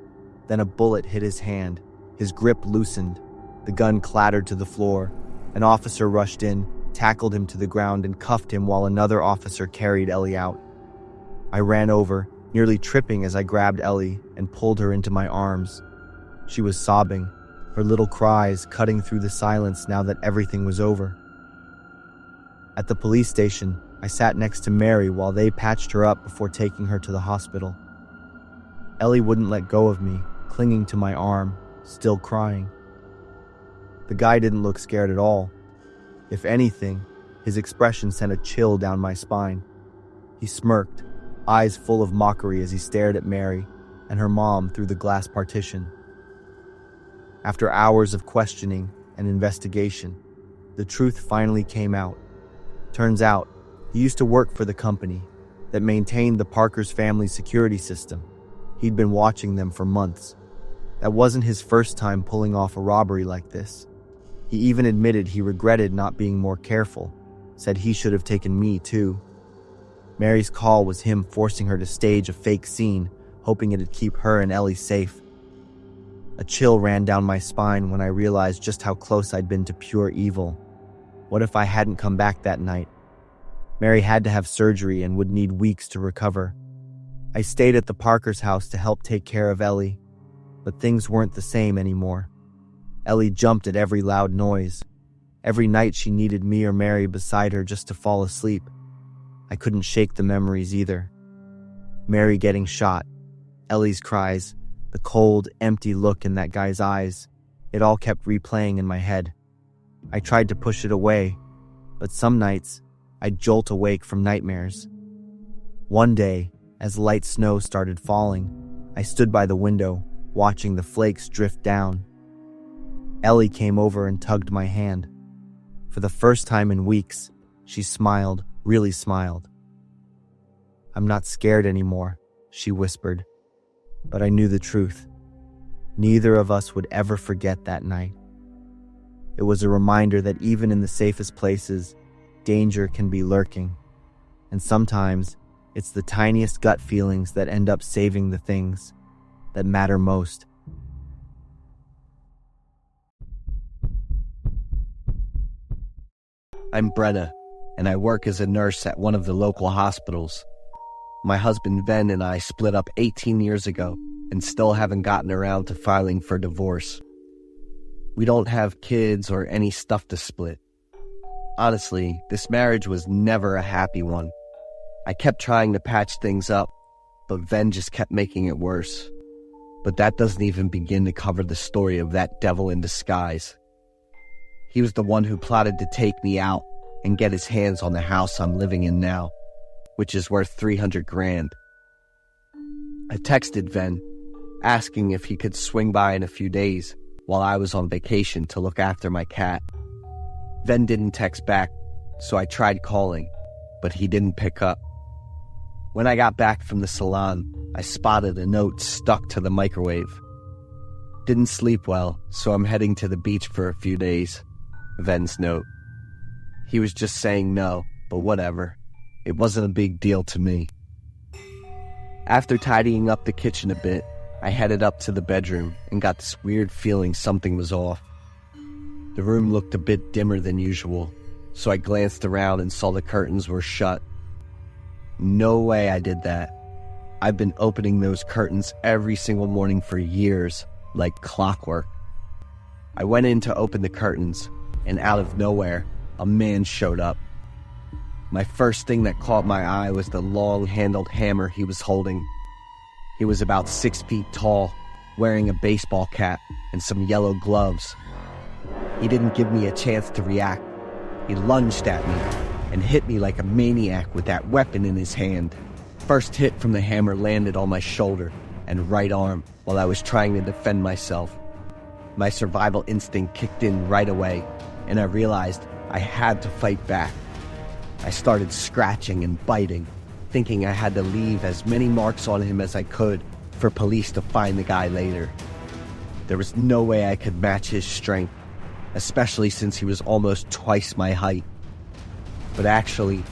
Then a bullet hit his hand, His grip loosened. The gun clattered to the floor. An officer rushed in, tackled him to the ground, and cuffed him while another officer carried Ellie out. I ran over, nearly tripping as I grabbed Ellie and pulled her into my arms. She was sobbing, her little cries cutting through the silence now that everything was over. At the police station, I sat next to Mary while they patched her up before taking her to the hospital. Ellie wouldn't let go of me, clinging to my arm, still crying. The guy didn't look scared at all. If anything, his expression sent a chill down my spine. He smirked, eyes full of mockery as he stared at Mary and her mom through the glass partition. After hours of questioning and investigation, the truth finally came out. Turns out, he used to work for the company that maintained the Parkers' family security system. He'd been watching them for months. That wasn't his first time pulling off a robbery like this. He even admitted he regretted not being more careful, said he should have taken me too. Mary's call was him forcing her to stage a fake scene, hoping it'd keep her and Ellie safe. A chill ran down my spine when I realized just how close I'd been to pure evil. What if I hadn't come back that night? Mary had to have surgery and would need weeks to recover. I stayed at the Parkers' house to help take care of Ellie, but things weren't the same anymore. Ellie jumped at every loud noise. Every night she needed me or Mary beside her just to fall asleep. I couldn't shake the memories either. Mary getting shot, Ellie's cries, the cold, empty look in that guy's eyes. It all kept replaying in my head. I tried to push it away, but some nights, I'd jolt awake from nightmares. One day, as light snow started falling, I stood by the window, watching the flakes drift down. Ellie came over and tugged my hand. For the first time in weeks, she smiled, really smiled. "I'm not scared anymore," she whispered. But I knew the truth. Neither of us would ever forget that night. It was a reminder that even in the safest places, danger can be lurking. And sometimes, it's the tiniest gut feelings that end up saving the things that matter most. I'm Brea, and I work as a nurse at one of the local hospitals. My husband Ben and I split up 18 years ago and still haven't gotten around to filing for divorce. We don't have kids or any stuff to split. Honestly, this marriage was never a happy one. I kept trying to patch things up, but Ven just kept making it worse. But that doesn't even begin to cover the story of that devil in disguise. He was the one who plotted to take me out and get his hands on the house I'm living in now, which is worth $300,000. I texted Ven, asking if he could swing by in a few days while I was on vacation to look after my cat. Ven didn't text back, so I tried calling, but he didn't pick up. When I got back from the salon, I spotted a note stuck to the microwave. Didn't sleep well, so I'm heading to the beach for a few days. Ven's note. He was just saying no, but whatever. It wasn't a big deal to me. After tidying up the kitchen a bit, I headed up to the bedroom and got this weird feeling something was off. The room looked a bit dimmer than usual, so I glanced around and saw the curtains were shut. No way I did that. I've been opening those curtains every single morning for years, like clockwork. I went in to open the curtains, and out of nowhere, a man showed up. My first thing that caught my eye was the long-handled hammer he was holding. He was about 6 feet tall, wearing a baseball cap and some yellow gloves. He didn't give me a chance to react. He lunged at me and hit me like a maniac with that weapon in his hand. First hit from the hammer landed on my shoulder and right arm while I was trying to defend myself. My survival instinct kicked in right away, and I realized I had to fight back. I started scratching and biting, thinking I had to leave as many marks on him as I could for police to find the guy later. There was no way I could match his strength, especially since he was almost twice my height. But actually,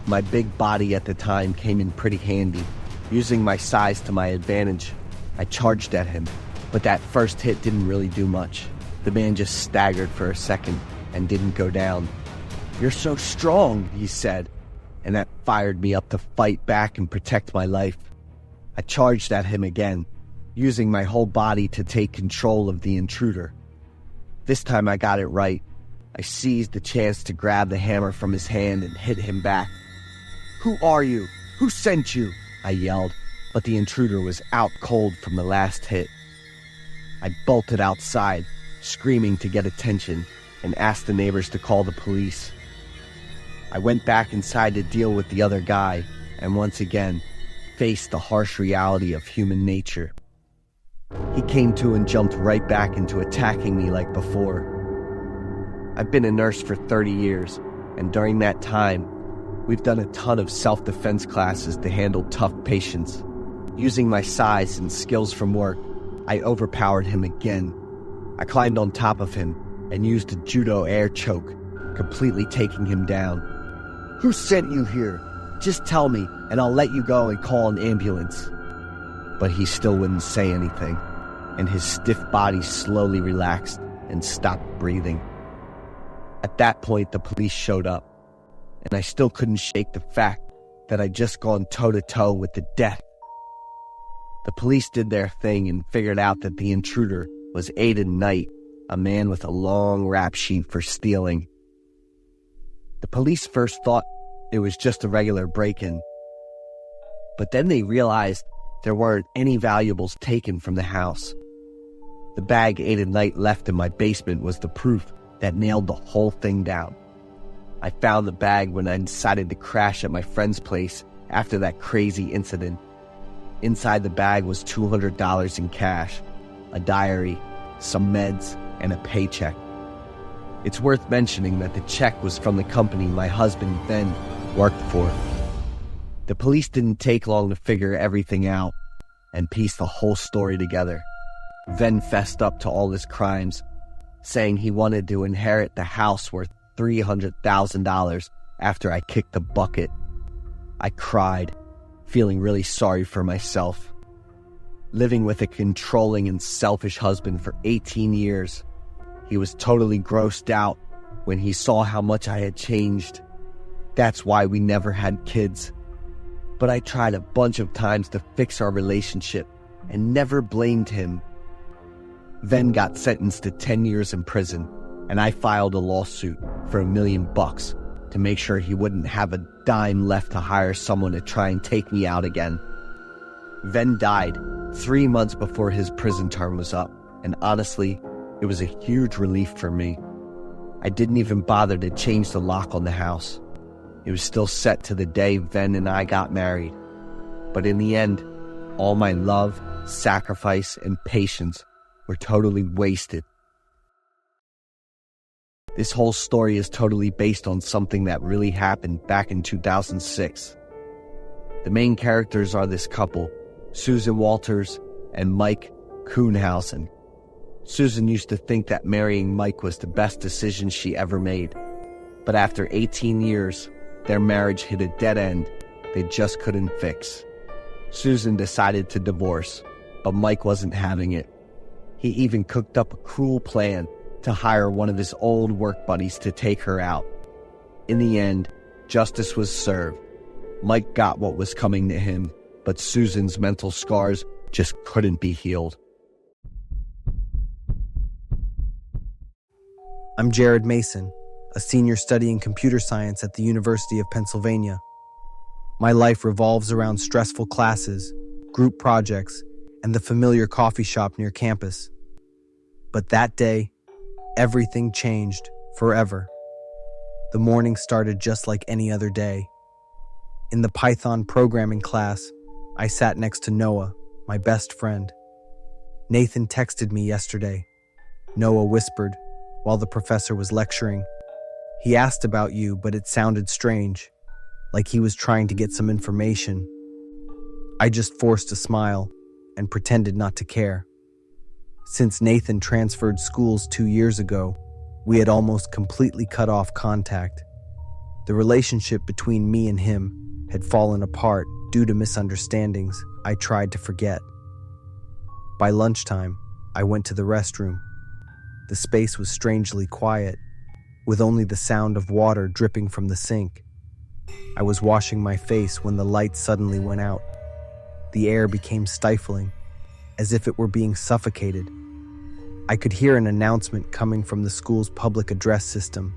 my big body at the time came in pretty handy. Using my size to my advantage, I charged at him, But that first hit didn't really do much. The man just staggered for a second and didn't go down. "You're so strong," he said, and that fired me up to fight back and protect my life. I charged at him again, using my whole body to take control of the intruder. This time I got it right. I seized the chance to grab the hammer from his hand and hit him back. "Who are you? Who sent you?" I yelled, but the intruder was out cold from the last hit. I bolted outside, screaming to get attention, and asked the neighbors to call the police. I went back inside to deal with the other guy, and once again, faced the harsh reality of human nature. He came to and jumped right back into attacking me like before. I've been a nurse for 30 years, and during that time, we've done a ton of self-defense classes to handle tough patients. Using my size and skills from work, I overpowered him again. I climbed on top of him and used a judo air choke, completely taking him down. "Who sent you here? Just tell me, and I'll let you go and call an ambulance." But he still wouldn't say anything, and his stiff body slowly relaxed and stopped breathing. At that point, the police showed up, and I still couldn't shake the fact that I'd just gone toe-to-toe with the death. The police did their thing and figured out that the intruder was Aiden Knight, a man with a long rap sheet for stealing. The police first thought it was just a regular break-in, but then they realized there weren't any valuables taken from the house. The bag Aiden Knight left in my basement was the proof that nailed the whole thing down. I found the bag when I decided to crash at my friend's place after that crazy incident. Inside the bag was $200 in cash, a diary, some meds, and a paycheck. It's worth mentioning that the check was from the company my husband then worked for. The police didn't take long to figure everything out and piece the whole story together. Ven fessed up to all his crimes, saying he wanted to inherit the house worth $300,000 after I kicked the bucket. I cried, feeling really sorry for myself. Living with a controlling and selfish husband for 18 years, he was totally grossed out when he saw how much I had changed. That's why we never had kids. But I tried a bunch of times to fix our relationship and never blamed him. Ven got sentenced to 10 years in prison, and I filed a lawsuit for $1 million to make sure he wouldn't have a dime left to hire someone to try and take me out again. Ven died 3 months before his prison term was up, and honestly, it was a huge relief for me. I didn't even bother to change the lock on the house. It was still set to the day Ven and I got married. But in the end, all my love, sacrifice, and patience were totally wasted. This whole story is totally based on something that really happened back in 2006. The main characters are this couple, Susan Walters and Mike Kuhnhausen. Susan used to think that marrying Mike was the best decision she ever made. But after 18 years, their marriage hit a dead end they just couldn't fix. Susan decided to divorce, but Mike wasn't having it. He even cooked up a cruel plan to hire one of his old work buddies to take her out. In the end, justice was served. Mike got what was coming to him, but Susan's mental scars just couldn't be healed. I'm Jared Mason, a senior studying computer science at the University of Pennsylvania. My life revolves around stressful classes, group projects, and the familiar coffee shop near campus. But that day, everything changed forever. The morning started just like any other day. In the Python programming class, I sat next to Noah, my best friend. Nathan texted me yesterday. Noah whispered while the professor was lecturing. He asked about you, but it sounded strange, like he was trying to get some information. I just forced a smile and pretended not to care. Since Nathan transferred schools 2 years ago, we had almost completely cut off contact. The relationship between me and him had fallen apart due to misunderstandings I tried to forget. By lunchtime, I went to the restroom. The space was strangely quiet, with only the sound of water dripping from the sink. I was washing my face when the lights suddenly went out. The air became stifling, as if it were being suffocated. I could hear an announcement coming from the school's public address system,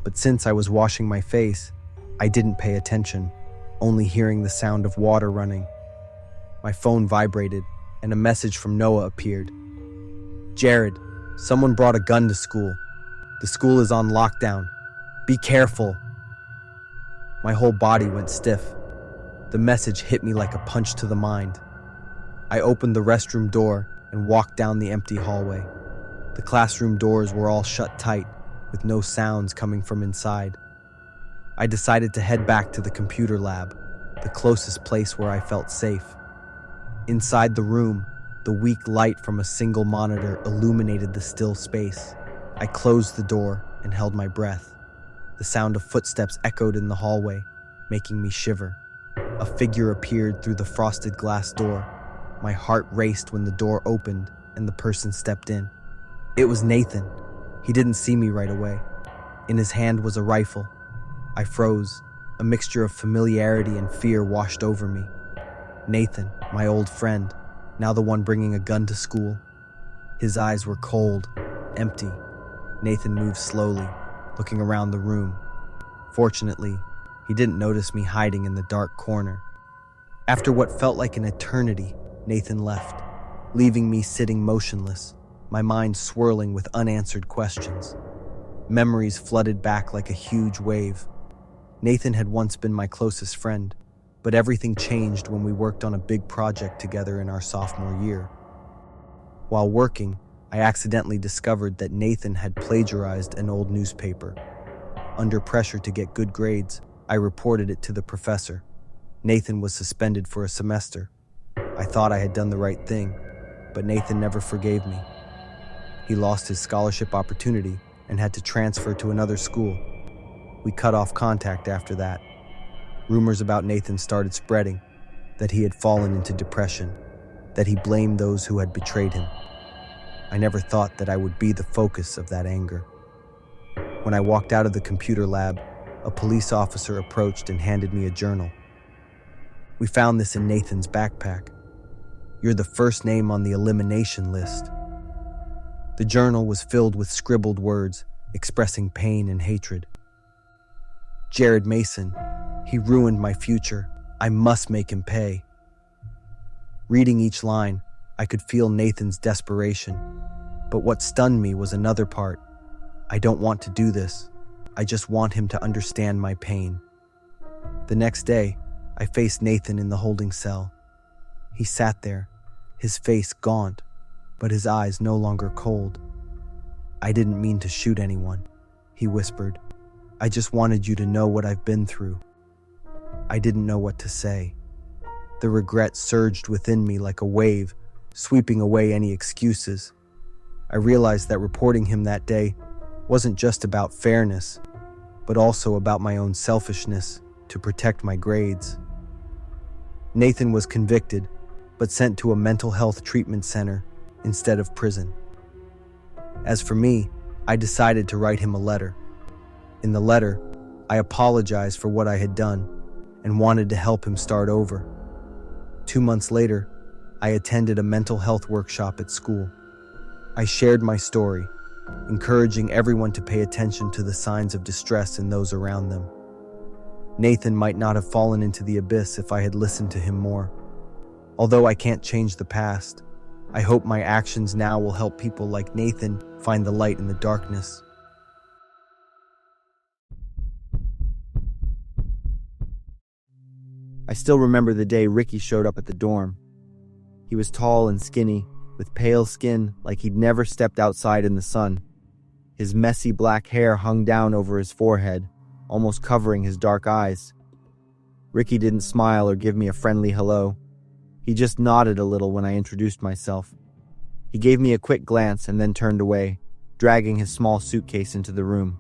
but since I was washing my face, I didn't pay attention, only hearing the sound of water running. My phone vibrated, and a message from Noah appeared. "Jared, someone brought a gun to school. The school is on lockdown. Be careful." My whole body went stiff. The message hit me like a punch to the mind. I opened the restroom door and walked down the empty hallway. The classroom doors were all shut tight, with no sounds coming from inside. I decided to head back to the computer lab, the closest place where I felt safe. Inside the room, the weak light from a single monitor illuminated the still space. I closed the door and held my breath. The sound of footsteps echoed in the hallway, making me shiver. A figure appeared through the frosted glass door. My heart raced when the door opened and the person stepped in. It was Nathan. He didn't see me right away. In his hand was a rifle. I froze. A mixture of familiarity and fear washed over me. Nathan, my old friend, now the one bringing a gun to school. His eyes were cold, empty. Nathan moved slowly, looking around the room. Fortunately, he didn't notice me hiding in the dark corner. After what felt like an eternity, Nathan left, leaving me sitting motionless, my mind swirling with unanswered questions. Memories flooded back like a huge wave. Nathan had once been my closest friend, but everything changed when we worked on a big project together in our sophomore year. While working, I accidentally discovered that Nathan had plagiarized an old newspaper. Under pressure to get good grades, I reported it to the professor. Nathan was suspended for a semester. I thought I had done the right thing, but Nathan never forgave me. He lost his scholarship opportunity and had to transfer to another school. We cut off contact after that. Rumors about Nathan started spreading, that he had fallen into depression, that he blamed those who had betrayed him. I never thought that I would be the focus of that anger. When I walked out of the computer lab, a police officer approached and handed me a journal. "We found this in Nathan's backpack. You're the first name on the elimination list." The journal was filled with scribbled words expressing pain and hatred. "Jared Mason, he ruined my future. I must make him pay." Reading each line, I could feel Nathan's desperation. But what stunned me was another part. I don't want to do this. I just want him to understand my pain. The next day, I faced Nathan in the holding cell. He sat there, his face gaunt, but his eyes no longer cold. "I didn't mean to shoot anyone," he whispered. "I just wanted you to know what I've been through." I didn't know what to say. The regret surged within me like a wave, sweeping away any excuses. I realized that reporting him that day wasn't just about fairness, but also about my own selfishness to protect my grades. Nathan was convicted, but sent to a mental health treatment center instead of prison. As for me, I decided to write him a letter. In the letter, I apologized for what I had done and wanted to help him start over. 2 months later, I attended a mental health workshop at school. I shared my story, encouraging everyone to pay attention to the signs of distress in those around them. Nathan might not have fallen into the abyss if I had listened to him more. Although I can't change the past, I hope my actions now will help people like Nathan find the light in the darkness. I still remember the day Ricky showed up at the dorm. He was tall and skinny, with pale skin like he'd never stepped outside in the sun. His messy black hair hung down over his forehead, almost covering his dark eyes. Ricky didn't smile or give me a friendly hello. He just nodded a little when I introduced myself. He gave me a quick glance and then turned away, dragging his small suitcase into the room.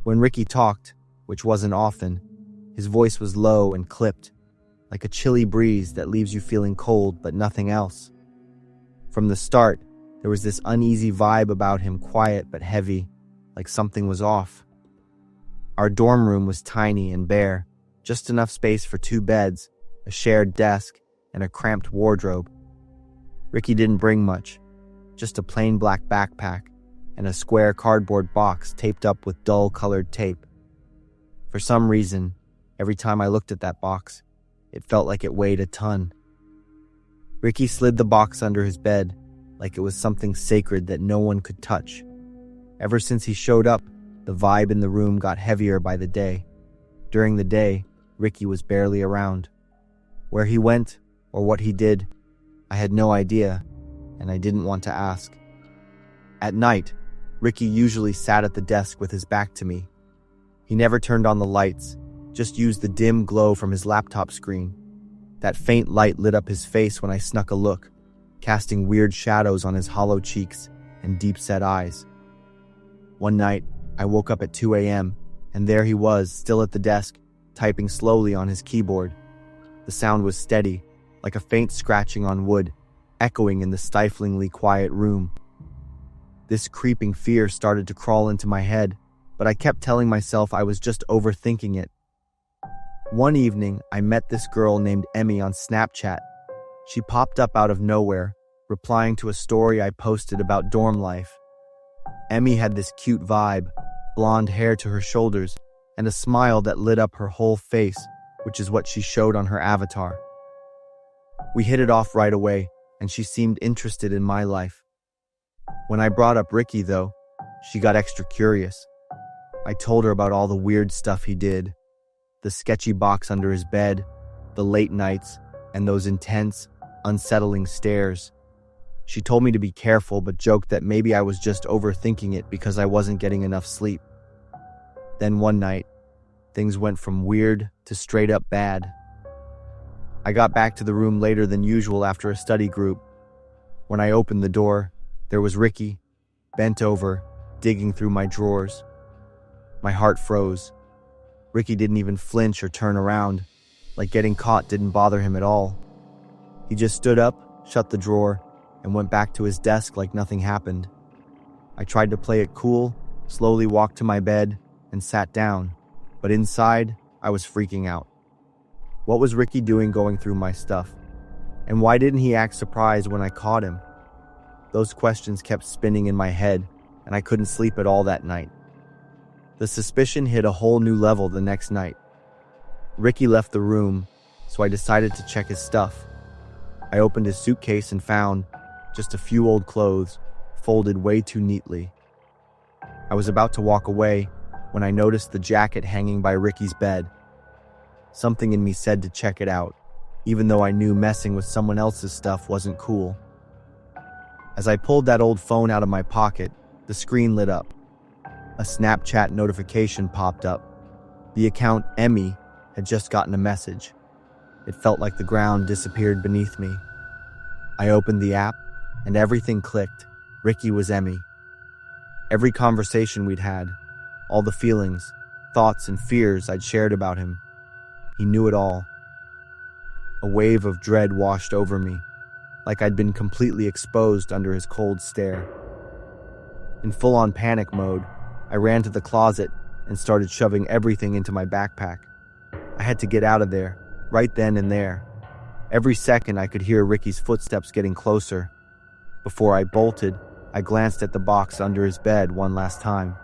When Ricky talked, which wasn't often, his voice was low and clipped, like a chilly breeze that leaves you feeling cold but nothing else. From the start, There was this uneasy vibe about him, quiet but heavy, like something was off. Our dorm room was tiny and bare, just enough space for 2 beds, a shared desk, and a cramped wardrobe. Ricky didn't bring much, just a plain black backpack and a square cardboard box taped up with dull-colored tape. For some reason, every time I looked at that box, it felt like it weighed a ton. Ricky slid the box under his bed, like it was something sacred that no one could touch. Ever since he showed up, the vibe in the room got heavier by the day. During the day, Ricky was barely around. Where he went, or what he did, I had no idea, and I didn't want to ask. At night, Ricky usually sat at the desk with his back to me. He never turned on the lights, just used the dim glow from his laptop screen. That faint light lit up his face when I snuck a look, casting weird shadows on his hollow cheeks and deep-set eyes. One night, I woke up at 2 a.m., and there he was, still at the desk, typing slowly on his keyboard. The sound was steady, like a faint scratching on wood, echoing in the stiflingly quiet room. This creeping fear started to crawl into my head, but I kept telling myself I was just overthinking it. One evening, I met this girl named Emmy on Snapchat. She popped up out of nowhere, replying to a story I posted about dorm life. Emmy had this cute vibe, blonde hair to her shoulders, and a smile that lit up her whole face, which is what she showed on her avatar. We hit it off right away, and she seemed interested in my life. When I brought up Ricky, though, she got extra curious. I told her about all the weird stuff he did, the sketchy box under his bed, the late nights, and those intense, unsettling stares. She told me to be careful, but joked that maybe I was just overthinking it because I wasn't getting enough sleep. Then one night, things went from weird to straight up bad. I got back to the room later than usual after a study group. When I opened the door, there was Ricky, bent over, digging through my drawers. My heart froze. Ricky didn't even flinch or turn around, like getting caught didn't bother him at all. He just stood up, shut the drawer, and went back to his desk like nothing happened. I tried to play it cool, slowly walked to my bed, and sat down, but inside, I was freaking out. What was Ricky doing going through my stuff? And why didn't he act surprised when I caught him? Those questions kept spinning in my head, and I couldn't sleep at all that night. The suspicion hit a whole new level the next night. Ricky left the room, so I decided to check his stuff. I opened his suitcase and found just a few old clothes, folded way too neatly. I was about to walk away when I noticed the jacket hanging by Ricky's bed. Something in me said to check it out, even though I knew messing with someone else's stuff wasn't cool. As I pulled that old phone out of my pocket, the screen lit up. A Snapchat notification popped up. The account Emmy had just gotten a message. It felt like the ground disappeared beneath me. I opened the app, and everything clicked. Ricky was Emmy. Every conversation we'd had, all the feelings, thoughts, and fears I'd shared about him, he knew it all. A wave of dread washed over me, like I'd been completely exposed under his cold stare. In full-on panic mode, I ran to the closet and started shoving everything into my backpack. I had to get out of there, right then and there. Every second I could hear Ricky's footsteps getting closer. Before I bolted, I glanced at the box under his bed one last time.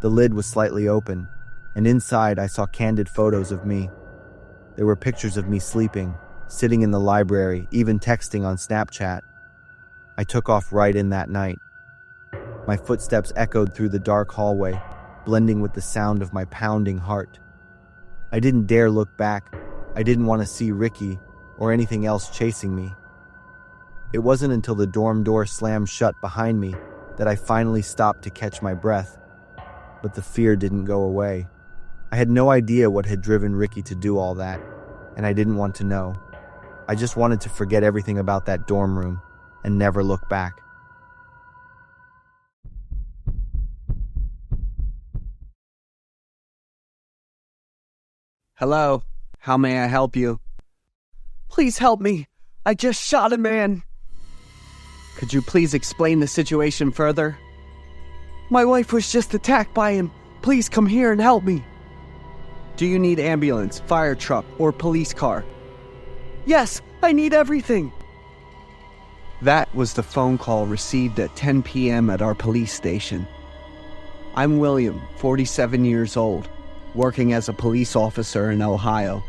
The lid was slightly open, and inside I saw candid photos of me. There were pictures of me sleeping, sitting in the library, even texting on Snapchat. I took off right in that night. My footsteps echoed through the dark hallway, blending with the sound of my pounding heart. I didn't dare look back. I didn't want to see Ricky or anything else chasing me. It wasn't until the dorm door slammed shut behind me that I finally stopped to catch my breath. But the fear didn't go away. I had no idea what had driven Ricky to do all that, and I didn't want to know. I just wanted to forget everything about that dorm room and never look back. Hello, how may I help you? Please help me. I just shot a man. Could you please explain the situation further? My wife was just attacked by him. Please come here and help me. Do you need ambulance, fire truck, or police car? Yes, I need everything. That was the phone call received at 10 p.m. at our police station. I'm William, 47 years old, working as a police officer in Ohio.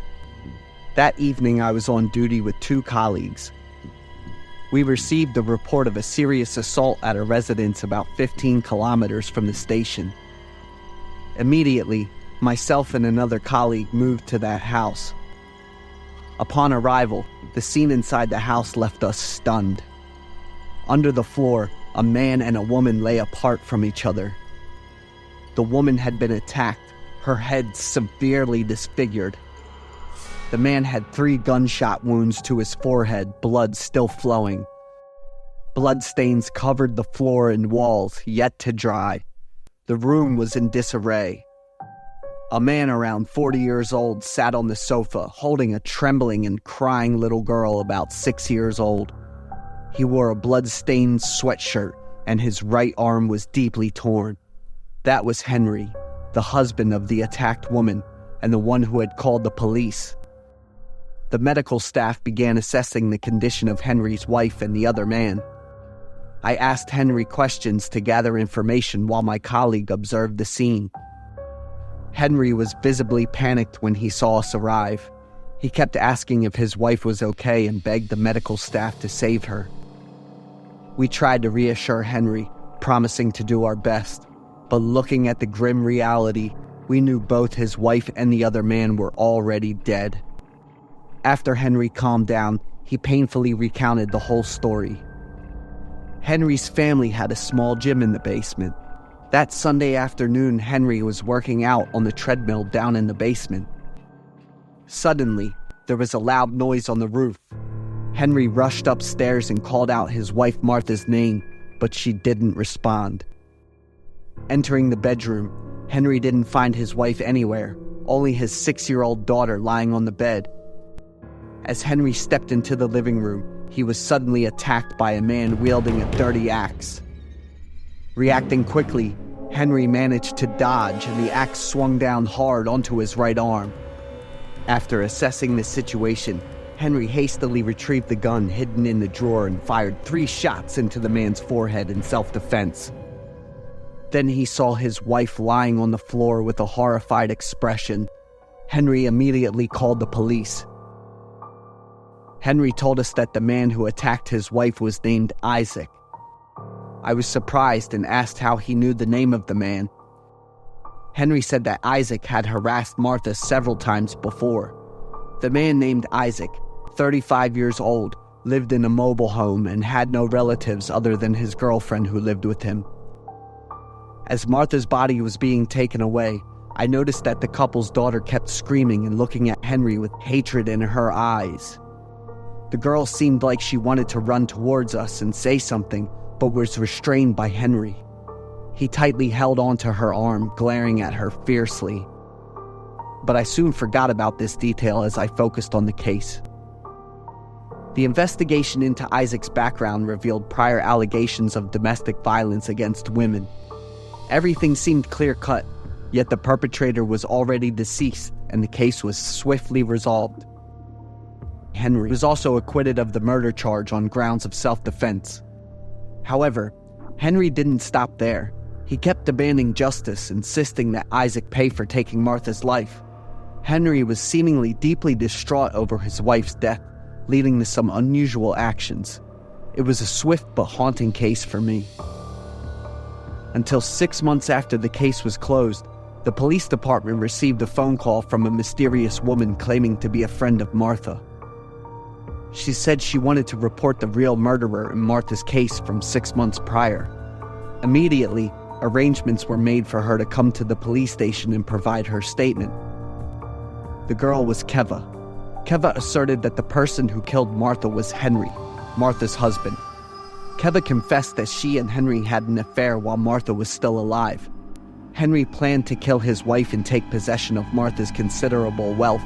That evening, I was on duty with 2 colleagues. We received a report of a serious assault at a residence about 15 kilometers from the station. Immediately, myself and another colleague moved to that house. Upon arrival, the scene inside the house left us stunned. Under the floor, a man and a woman lay apart from each other. The woman had been attacked, her head severely disfigured. The man had 3 gunshot wounds to his forehead, blood still flowing. Bloodstains covered the floor and walls, yet to dry. The room was in disarray. A man around 40 years old sat on the sofa, holding a trembling and crying little girl about 6 years old. He wore a blood-stained sweatshirt, and his right arm was deeply torn. That was Henry, the husband of the attacked woman, and the one who had called the police. The medical staff began assessing the condition of Henry's wife and the other man. I asked Henry questions to gather information while my colleague observed the scene. Henry was visibly panicked when he saw us arrive. He kept asking if his wife was okay and begged the medical staff to save her. We tried to reassure Henry, promising to do our best, but looking at the grim reality, we knew both his wife and the other man were already dead. After Henry calmed down, he painfully recounted the whole story. Henry's family had a small gym in the basement. That Sunday afternoon, Henry was working out on the treadmill down in the basement. Suddenly, there was a loud noise on the roof. Henry rushed upstairs and called out his wife Martha's name, but she didn't respond. Entering the bedroom, Henry didn't find his wife anywhere, only his 6-year-old daughter lying on the bed. As Henry stepped into the living room, he was suddenly attacked by a man wielding a dirty axe. Reacting quickly, Henry managed to dodge, and the axe swung down hard onto his right arm. After assessing the situation, Henry hastily retrieved the gun hidden in the drawer and fired 3 shots into the man's forehead in self-defense. Then he saw his wife lying on the floor with a horrified expression. Henry immediately called the police. Henry told us that the man who attacked his wife was named Isaac. I was surprised and asked how he knew the name of the man. Henry said that Isaac had harassed Martha several times before. The man named Isaac, 35 years old, lived in a mobile home and had no relatives other than his girlfriend who lived with him. As Martha's body was being taken away, I noticed that the couple's daughter kept screaming and looking at Henry with hatred in her eyes. The girl seemed like she wanted to run towards us and say something, but was restrained by Henry. He tightly held onto her arm, glaring at her fiercely. But I soon forgot about this detail as I focused on the case. The investigation into Isaac's background revealed prior allegations of domestic violence against women. Everything seemed clear-cut, yet the perpetrator was already deceased and the case was swiftly resolved. Henry was also acquitted of the murder charge on grounds of self-defense. However, Henry didn't stop there. He kept demanding justice, insisting that Isaac pay for taking Martha's life. Henry was seemingly deeply distraught over his wife's death, leading to some unusual actions. It was a swift but haunting case for me. Until 6 months after the case was closed, the police department received a phone call from a mysterious woman claiming to be a friend of Martha. She said she wanted to report the real murderer in Martha's case from 6 months prior. Immediately, arrangements were made for her to come to the police station and provide her statement. The girl was Keva. Keva asserted that the person who killed Martha was Henry, Martha's husband. Keva confessed that she and Henry had an affair while Martha was still alive. Henry planned to kill his wife and take possession of Martha's considerable wealth.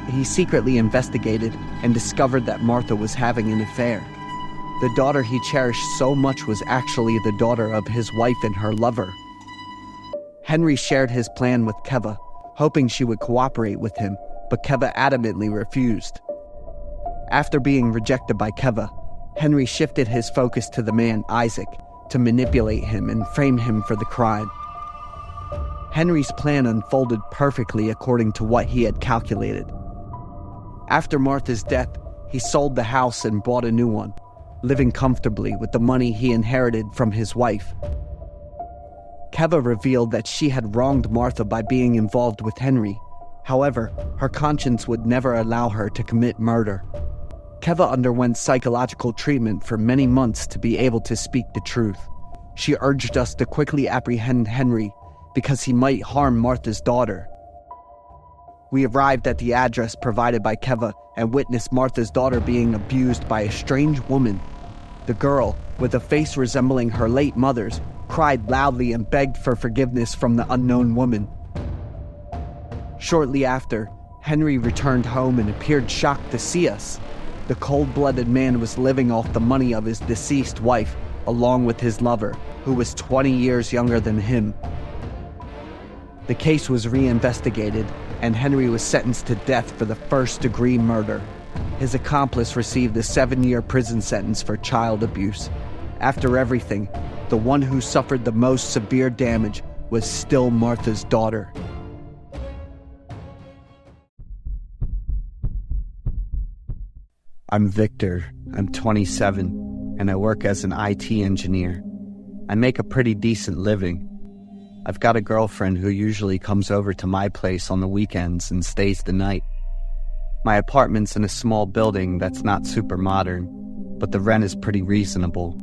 He secretly investigated and discovered that Martha was having an affair. The daughter he cherished so much was actually the daughter of his wife and her lover. Henry shared his plan with Keva, hoping she would cooperate with him, but Keva adamantly refused. After being rejected by Keva, Henry shifted his focus to the man, Isaac, to manipulate him and frame him for the crime. Henry's plan unfolded perfectly according to what he had calculated. After Martha's death, he sold the house and bought a new one, living comfortably with the money he inherited from his wife. Keva revealed that she had wronged Martha by being involved with Henry. However, her conscience would never allow her to commit murder. Keva underwent psychological treatment for many months to be able to speak the truth. She urged us to quickly apprehend Henry because he might harm Martha's daughter. We arrived at the address provided by Keva and witnessed Martha's daughter being abused by a strange woman. The girl, with a face resembling her late mother's, cried loudly and begged for forgiveness from the unknown woman. Shortly after, Henry returned home and appeared shocked to see us. The cold-blooded man was living off the money of his deceased wife, along with his lover, who was 20 years younger than him. The case was reinvestigated, and Henry was sentenced to death for the first-degree murder. His accomplice received a 7-year prison sentence for child abuse. After everything, the one who suffered the most severe damage was still Martha's daughter. I'm Victor. I'm 27, and I work as an IT engineer. I make a pretty decent living. I've got a girlfriend who usually comes over to my place on the weekends and stays the night. My apartment's in a small building that's not super modern, but the rent is pretty reasonable.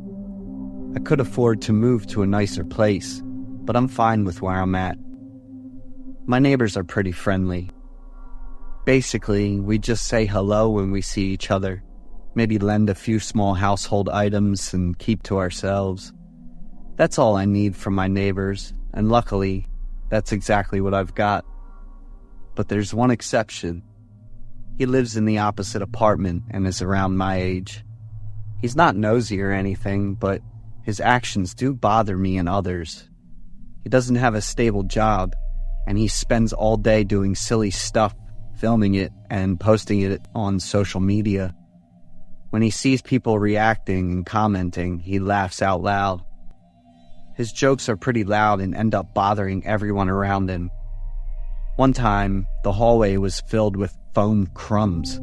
I could afford to move to a nicer place, but I'm fine with where I'm at. My neighbors are pretty friendly. Basically, we just say hello when we see each other, maybe lend a few small household items and keep to ourselves. That's all I need from my neighbors, and luckily, that's exactly what I've got. But there's one exception. He lives in the opposite apartment and is around my age. He's not nosy or anything, but his actions do bother me and others. He doesn't have a stable job, and he spends all day doing silly stuff, filming it and posting it on social media. When he sees people reacting and commenting, he laughs out loud. His jokes are pretty loud and end up bothering everyone around him. One time, the hallway was filled with foam crumbs.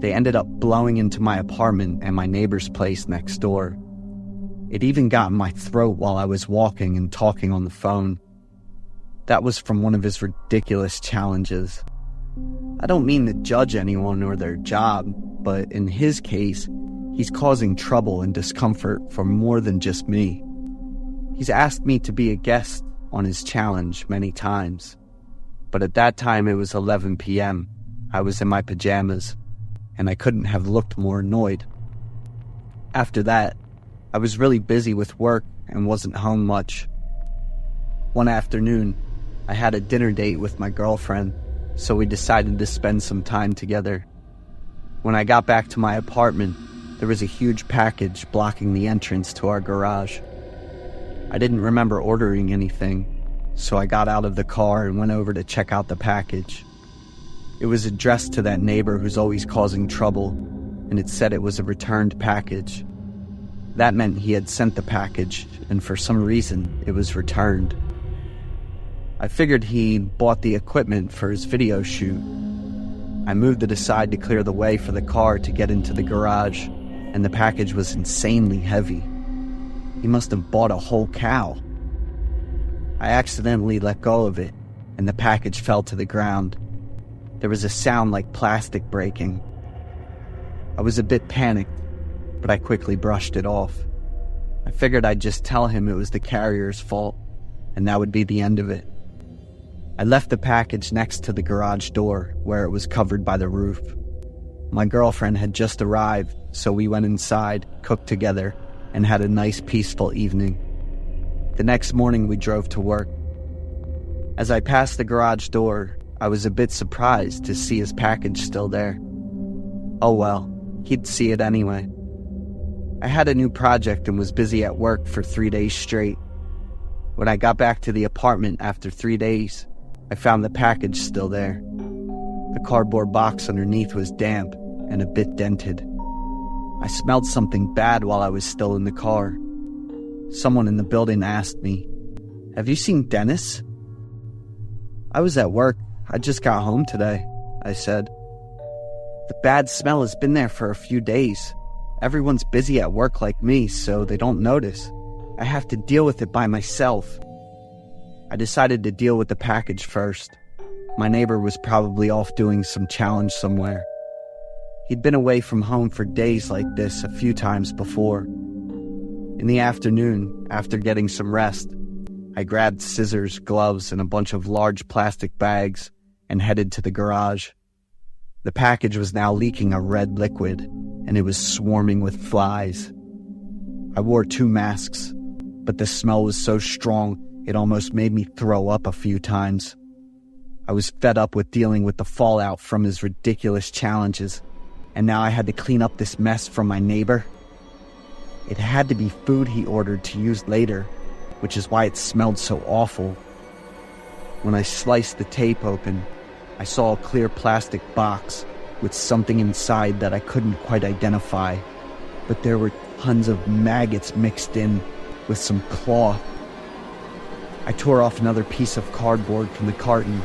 They ended up blowing into my apartment and my neighbor's place next door. It even got in my throat while I was walking and talking on the phone. That was from one of his ridiculous challenges. I don't mean to judge anyone or their job, but in his case, he's causing trouble and discomfort for more than just me. He's asked me to be a guest on his challenge many times, but at that time it was 11 p.m. I was in my pajamas, and I couldn't have looked more annoyed. After that, I was really busy with work and wasn't home much. One afternoon, I had a dinner date with my girlfriend, so we decided to spend some time together. When I got back to my apartment, there was a huge package blocking the entrance to our garage. I didn't remember ordering anything, so I got out of the car and went over to check out the package. It was addressed to that neighbor who's always causing trouble, and it said it was a returned package. That meant he had sent the package, and for some reason, it was returned. I figured he'd bought the equipment for his video shoot. I moved it aside to clear the way for the car to get into the garage, and the package was insanely heavy. He must have bought a whole cow. I accidentally let go of it, and the package fell to the ground. There was a sound like plastic breaking. I was a bit panicked, but I quickly brushed it off. I figured I'd just tell him it was the carrier's fault, and that would be the end of it. I left the package next to the garage door, where it was covered by the roof. My girlfriend had just arrived, so we went inside, cooked together, and had a nice peaceful evening. The next morning we drove to work. As I passed the garage door, I was a bit surprised to see his package still there. Oh well, he'd see it anyway. I had a new project and was busy at work for 3 days straight. When I got back to the apartment after 3 days, I found the package still there. The cardboard box underneath was damp and a bit dented. I smelled something bad while I was still in the car. Someone in the building asked me, "Have you seen Dennis?" "I was at work. I just got home today," I said. "The bad smell has been there for a few days. Everyone's busy at work like me, so they don't notice. I have to deal with it by myself." I decided to deal with the package first. My neighbor was probably off doing some challenge somewhere. He'd been away from home for days like this a few times before. In the afternoon, after getting some rest, I grabbed scissors, gloves, and a bunch of large plastic bags and headed to the garage. The package was now leaking a red liquid, and it was swarming with flies. I wore 2 masks, but the smell was so strong it almost made me throw up a few times. I was fed up with dealing with the fallout from his ridiculous challenges, and now I had to clean up this mess from my neighbor. It had to be food he ordered to use later, which is why it smelled so awful. When I sliced the tape open, I saw a clear plastic box with something inside that I couldn't quite identify, but there were tons of maggots mixed in with some cloth. I tore off another piece of cardboard from the carton,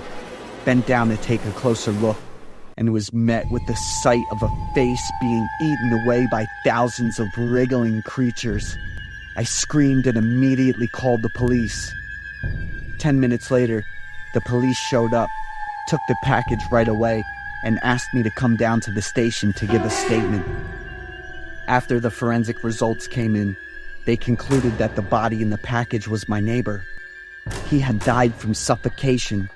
bent down to take a closer look, and was met with the sight of a face being eaten away by thousands of wriggling creatures. I screamed and immediately called the police. 10 minutes later, the police showed up, took the package right away, and asked me to come down to the station to give a statement. After the forensic results came in, they concluded that the body in the package was my neighbor. He had died from suffocation.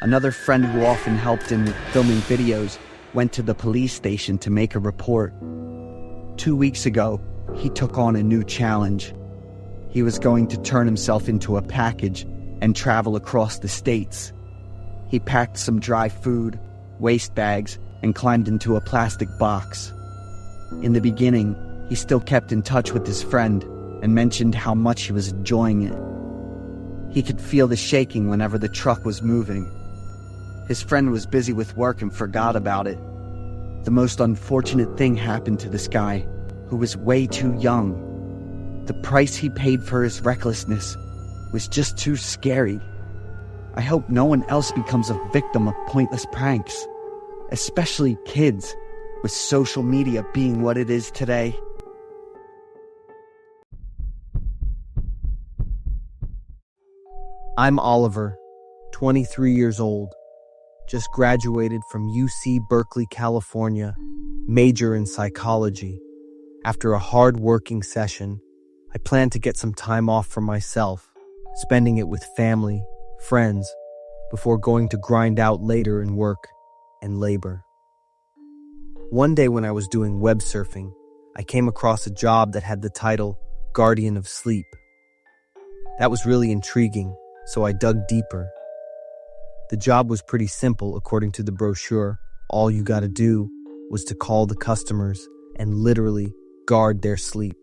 Another friend who often helped him with filming videos went to the police station to make a report. 2 weeks ago, he took on a new challenge. He was going to turn himself into a package and travel across the states. He packed some dry food, waste bags, and climbed into a plastic box. In the beginning, he still kept in touch with his friend and mentioned how much he was enjoying it. He could feel the shaking whenever the truck was moving. His friend was busy with work and forgot about it. The most unfortunate thing happened to this guy, who was way too young. The price he paid for his recklessness was just too scary. I hope no one else becomes a victim of pointless pranks, especially kids, with social media being what it is today. I'm Oliver, 23 years old, just graduated from UC Berkeley, California, major in psychology. After a hard-working session, I plan to get some time off for myself, spending it with family, friends, before going to grind out later in work and labor. One day when I was doing web surfing, I came across a job that had the title Guardian of Sleep. That was really intriguing, so I dug deeper. The job was pretty simple according to the brochure. All you gotta do was to call the customers and literally guard their sleep.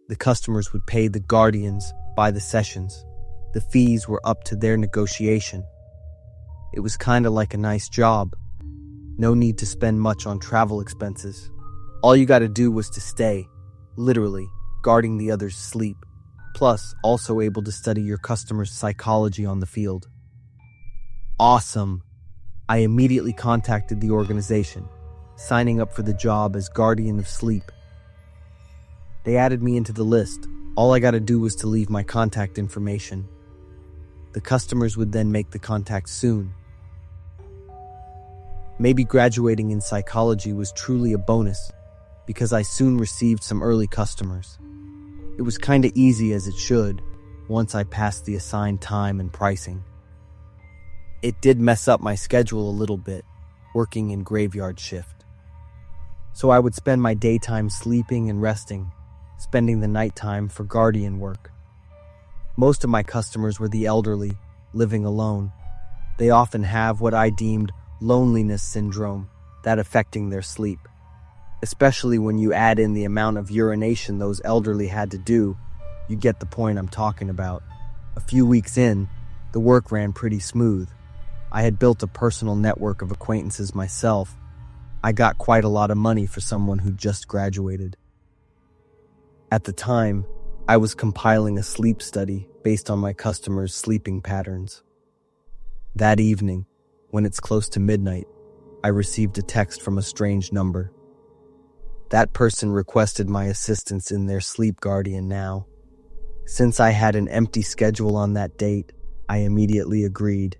The customers would pay the guardians by the sessions. The fees were up to their negotiation. It was kinda like a nice job. No need to spend much on travel expenses. All you gotta do was to stay, literally, guarding the other's sleep, plus also able to study your customer's psychology on the field. Awesome! I immediately contacted the organization, signing up for the job as Guardian of Sleep. They added me into the list. All I gotta do was to leave my contact information. The customers would then make the contact soon. Maybe graduating in psychology was truly a bonus, because I soon received some early customers. It was kinda easy as it should, once I passed the assigned time and pricing. It did mess up my schedule a little bit, working in graveyard shift. So I would spend my daytime sleeping and resting, spending the nighttime for guardian work. Most of my customers were the elderly, living alone. They often have what I deemed loneliness syndrome, that affecting their sleep. especially when you add in the amount of urination those elderly had to do. You get the point I'm talking about. A few weeks in, the work ran pretty smooth. I had built a personal network of acquaintances myself. I got quite a lot of money for someone who just graduated. At the time, I was compiling a sleep study based on my customers' sleeping patterns. That evening, when it's close to midnight, I received a text from a strange number. That person requested my assistance in their sleep guardian now. Since I had an empty schedule on that date, I immediately agreed.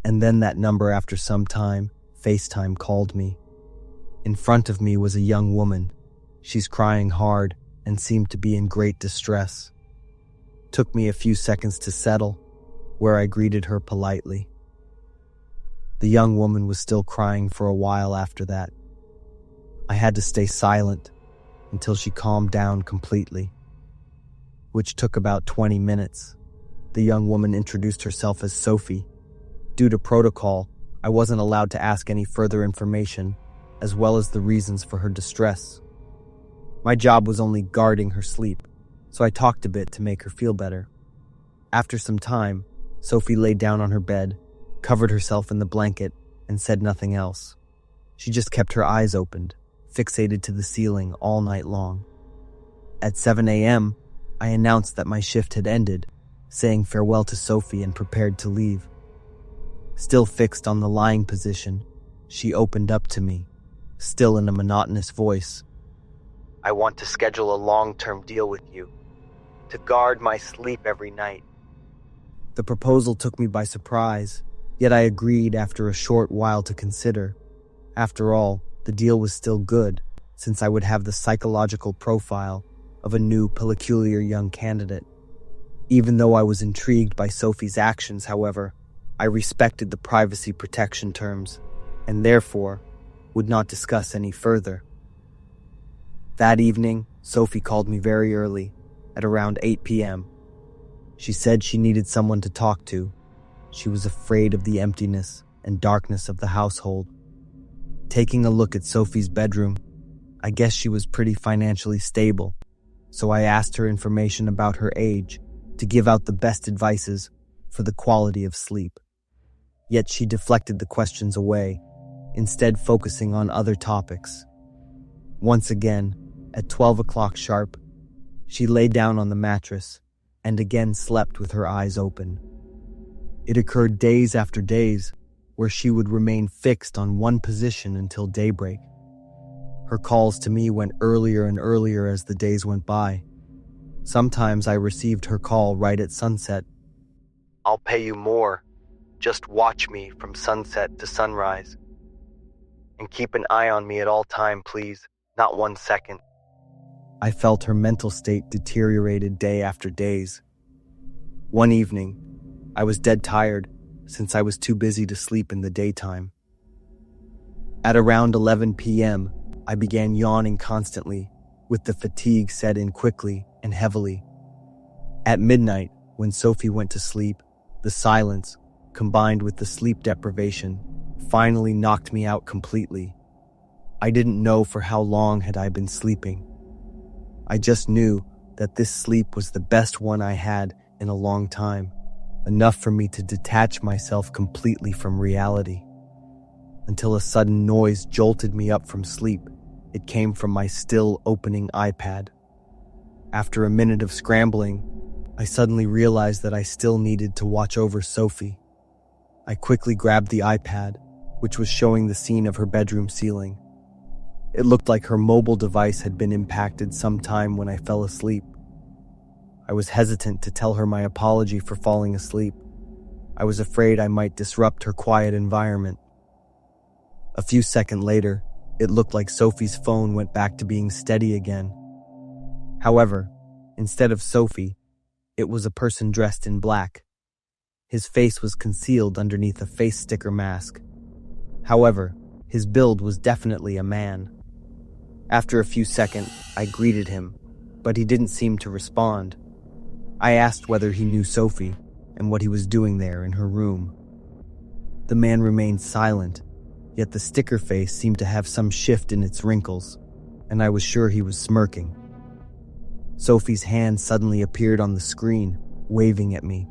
And then that number, after some time, FaceTime called me. In front of me was a young woman. She's crying hard and seemed to be in great distress. Took me a few seconds to settle, where I greeted her politely. The young woman was still crying for a while after that. I had to stay silent until she calmed down completely, which took about 20 minutes. The young woman introduced herself as Sophie. Due to protocol, I wasn't allowed to ask any further information, as well as the reasons for her distress. My job was only guarding her sleep, so I talked a bit to make her feel better. After some time, Sophie laid down on her bed, covered herself in the blanket, and said nothing else. She just kept her eyes opened, fixated to the ceiling all night long. At 7 a.m., I announced that my shift had ended, saying farewell to Sophie and prepared to leave. Still fixed on the lying position, she opened up to me, still in a monotonous voice. "I want to schedule a long-term deal with you, to guard my sleep every night." The proposal took me by surprise, yet I agreed after a short while to consider. After all, the deal was still good, since I would have the psychological profile of a new, peculiar young candidate. Even though I was intrigued by Sophie's actions, however, I respected the privacy protection terms, and therefore would not discuss any further. That evening, Sophie called me very early, at around 8 p.m. She said she needed someone to talk to. She was afraid of the emptiness and darkness of the household. Taking a look at Sophie's bedroom, I guess she was pretty financially stable, so I asked her information about her age to give out the best advices for the quality of sleep. Yet she deflected the questions away, instead focusing on other topics. Once again, at 12 o'clock sharp, she lay down on the mattress and again slept with her eyes open. It occurred days after days where she would remain fixed on one position until daybreak. Her calls to me went earlier and earlier as the days went by. Sometimes I received her call right at sunset. "I'll pay you more. Just watch me from sunset to sunrise. And keep an eye on me at all time, please. Not 1 second." I felt her mental state deteriorated day after days. One evening, I was dead tired since I was too busy to sleep in the daytime. At around 11 p.m., I began yawning constantly, with the fatigue set in quickly and heavily. At midnight, when Sophie went to sleep, the silence, combined with the sleep deprivation, finally knocked me out completely. I didn't know for how long had I been sleeping. I just knew that this sleep was the best one I had in a long time, enough for me to detach myself completely from reality. Until a sudden noise jolted me up from sleep. It came from my still opening iPad. After a minute of scrambling, I suddenly realized that I still needed to watch over Sophie. I quickly grabbed the iPad, which was showing the scene of her bedroom ceiling. It looked like her mobile device had been impacted sometime when I fell asleep. I was hesitant to tell her my apology for falling asleep. I was afraid I might disrupt her quiet environment. A few seconds later, it looked like Sophie's phone went back to being steady again. However, instead of Sophie, it was a person dressed in black. His face was concealed underneath a face sticker mask. However, his build was definitely a man. After a few seconds, I greeted him, but he didn't seem to respond. I asked whether he knew Sophie and what he was doing there in her room. The man remained silent, yet the sticker face seemed to have some shift in its wrinkles. and I was sure he was smirking. Sophie's hand suddenly appeared on the screen, waving at me.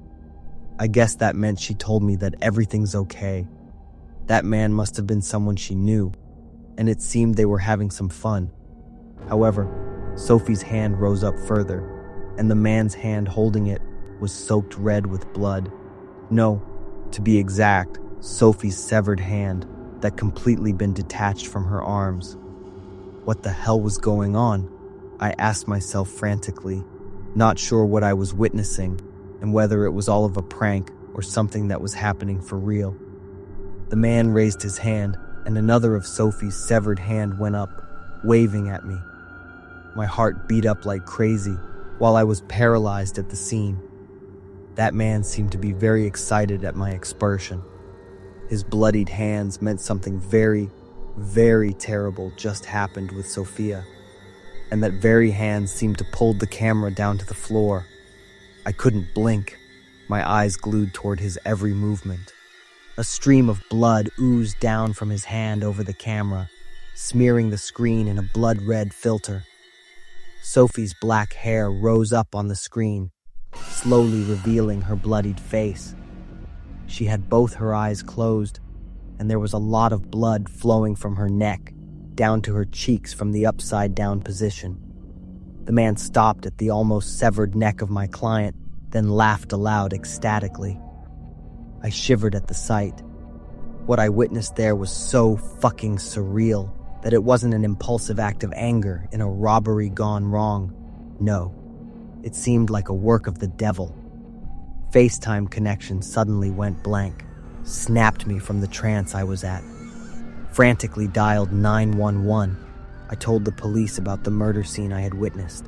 I guess that meant she told me that everything's okay. That man must have been someone she knew, and it seemed they were having some fun. However, Sophie's hand rose up further, and the man's hand holding it was soaked red with blood. No, to be exact, Sophie's severed hand that completely been detached from her arms. What the hell was going on? I asked myself frantically, not sure what I was witnessing and whether it was all of a prank or something that was happening for real. The man raised his hand, and another of Sophie's severed hand went up, waving at me. My heart beat up like crazy while I was paralyzed at the scene. That man seemed to be very excited at my expulsion. His bloodied hands meant something very, very terrible just happened with Sophia, and that very hand seemed to pull the camera down to the floor. I couldn't blink, my eyes glued toward his every movement. A stream of blood oozed down from his hand over the camera, smearing the screen in a blood-red filter. Sophie's black hair rose up on the screen, slowly revealing her bloodied face. She had both her eyes closed, and there was a lot of blood flowing from her neck down to her cheeks from the upside-down position. The man stopped at the almost severed neck of my client, then laughed aloud ecstatically. I shivered at the sight. What I witnessed there was so fucking surreal that it wasn't an impulsive act of anger in a robbery gone wrong. No, it seemed like a work of the devil. FaceTime connection suddenly went blank, snapped me from the trance I was at. Frantically dialed 911. I told the police about the murder scene I had witnessed.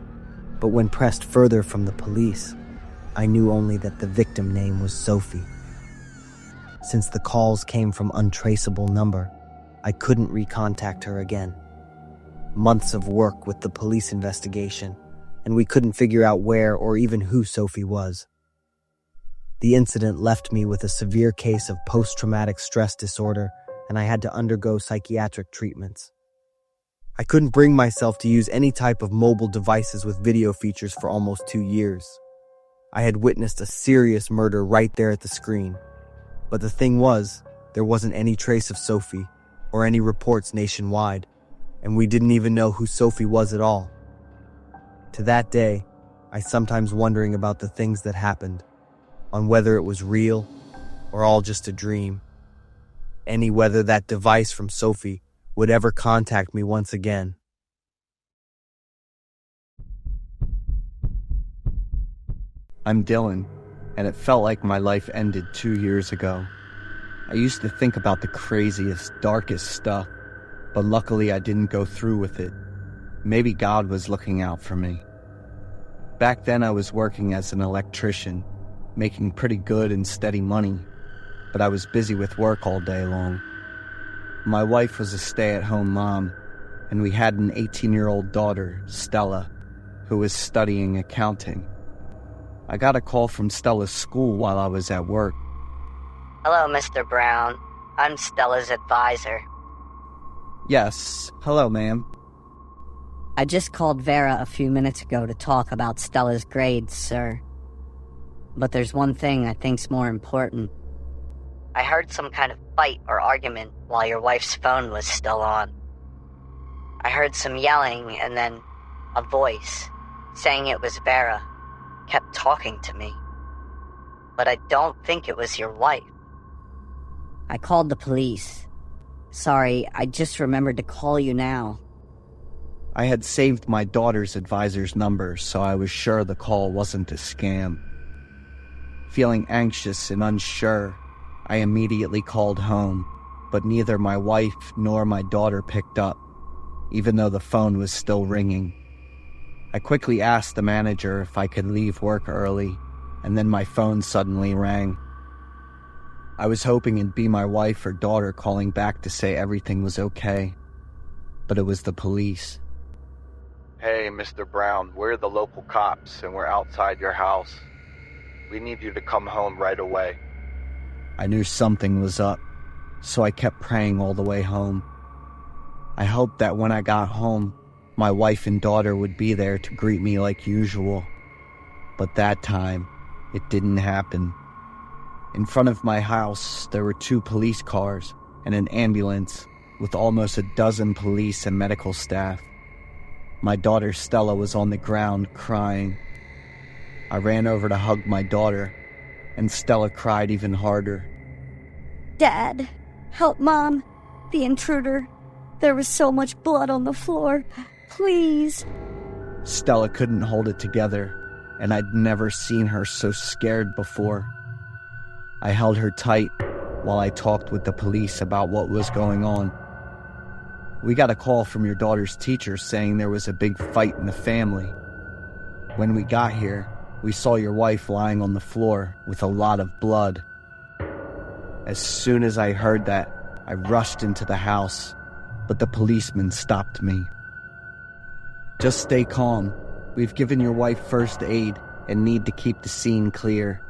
But when pressed further from the police, I knew only that the victim name was Sophie. Since the calls came from untraceable number, I couldn't recontact her again. Months of work with the police investigation, and we couldn't figure out where or even who Sophie was. The incident left me with a severe case of post-traumatic stress disorder, and I had to undergo psychiatric treatments. I couldn't bring myself to use any type of mobile devices with video features for almost 2 years. I had witnessed a serious murder right there at the screen. But the thing was, there wasn't any trace of Sophie, or any reports nationwide, and we didn't even know who Sophie was at all. To that day, I sometimes wondering about the things that happened, on whether it was real, or all just a dream. Whether that device from Sophie would ever contact me once again. I'm Dylan, and it felt like my life ended 2 years ago. I used to think about the craziest, darkest stuff, but luckily I didn't go through with it. Maybe God was looking out for me. Back then I was working as an electrician, making pretty good and steady money, but I was busy with work all day long. My wife was a stay-at-home mom, and we had an 18-year-old daughter, Stella, who was studying accounting. I got a call from Stella's school while I was at work. Hello, Mr. Brown. I'm Stella's advisor. Yes, hello, ma'am. I just called Vera a few minutes ago to talk about Stella's grades, sir. But there's one thing I think's more important. I heard some kind of fight or argument while your wife's phone was still on. I heard some yelling and then a voice saying it was Vera kept talking to me. But I don't think it was your wife. I called the police. Sorry, I just remembered to call you now. I had saved my daughter's advisor's number, so I was sure the call wasn't a scam. Feeling anxious and unsure, I immediately called home, but neither my wife nor my daughter picked up, even though the phone was still ringing. I quickly asked the manager if I could leave work early, and then my phone suddenly rang. I was hoping it'd be my wife or daughter calling back to say everything was okay, but it was the police. Hey, Mr. Brown, we're the local cops, and we're outside your house. We need you to come home right away. I knew something was up, so I kept praying all the way home. I hoped that when I got home, My wife and daughter would be there to greet me like usual. But that time, it didn't happen. In front of my house, there were 2 police cars and an ambulance with almost a dozen police and medical staff. My daughter Stella was on the ground crying. I ran over to hug my daughter, and Stella cried even harder. Dad, help Mom. The intruder. There was so much blood on the floor. Please. Stella couldn't hold it together, and I'd never seen her so scared before. I held her tight while I talked with the police about what was going on. We got a call from your daughter's teacher saying there was a big fight in the family. When we got here, we saw your wife lying on the floor with a lot of blood. As soon as I heard that, I rushed into the house, but the policeman stopped me. Just stay calm. We've given your wife first aid and need to keep the scene clear.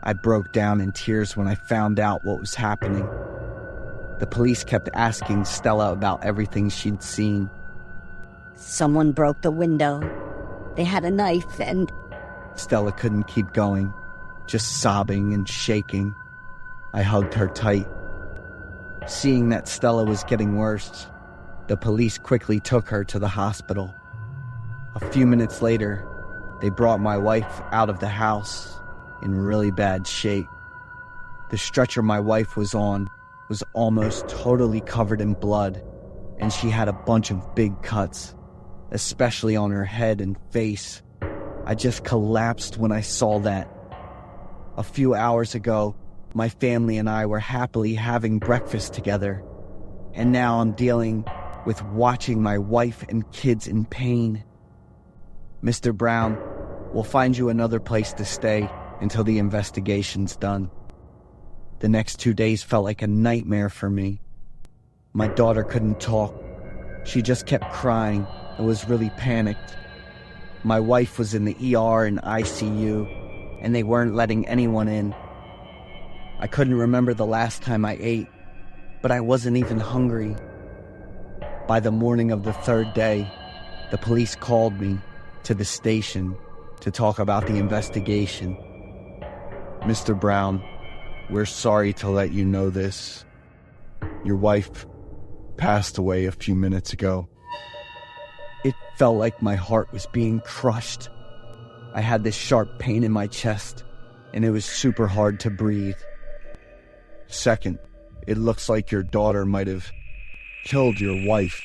I broke down in tears when I found out what was happening. The police kept asking Stella about everything she'd seen. Someone broke the window. They had a knife and... Stella couldn't keep going, just sobbing and shaking. I hugged her tight. Seeing that Stella was getting worse, the police quickly took her to the hospital. A few minutes later, they brought my wife out of the house in really bad shape. The stretcher my wife was on was almost totally covered in blood, and she had a bunch of big cuts, especially on her head and face. I just collapsed when I saw that. A few hours ago, my family and I were happily having breakfast together, and now I'm dealing with watching my wife and kids in pain. Mr. Brown, we'll find you another place to stay until the investigation's done. The next 2 days felt like a nightmare for me. My daughter couldn't talk. She just kept crying and was really panicked. My wife was in the ER and ICU, and they weren't letting anyone in. I couldn't remember the last time I ate, but I wasn't even hungry. By the morning of the 3rd day, the police called me to the station to talk about the investigation. Mr. Brown, we're sorry to let you know this. Your wife passed away a few minutes ago. It felt like my heart was being crushed. I had this sharp pain in my chest, and it was super hard to breathe. Second, it looks like your daughter might have killed your wife.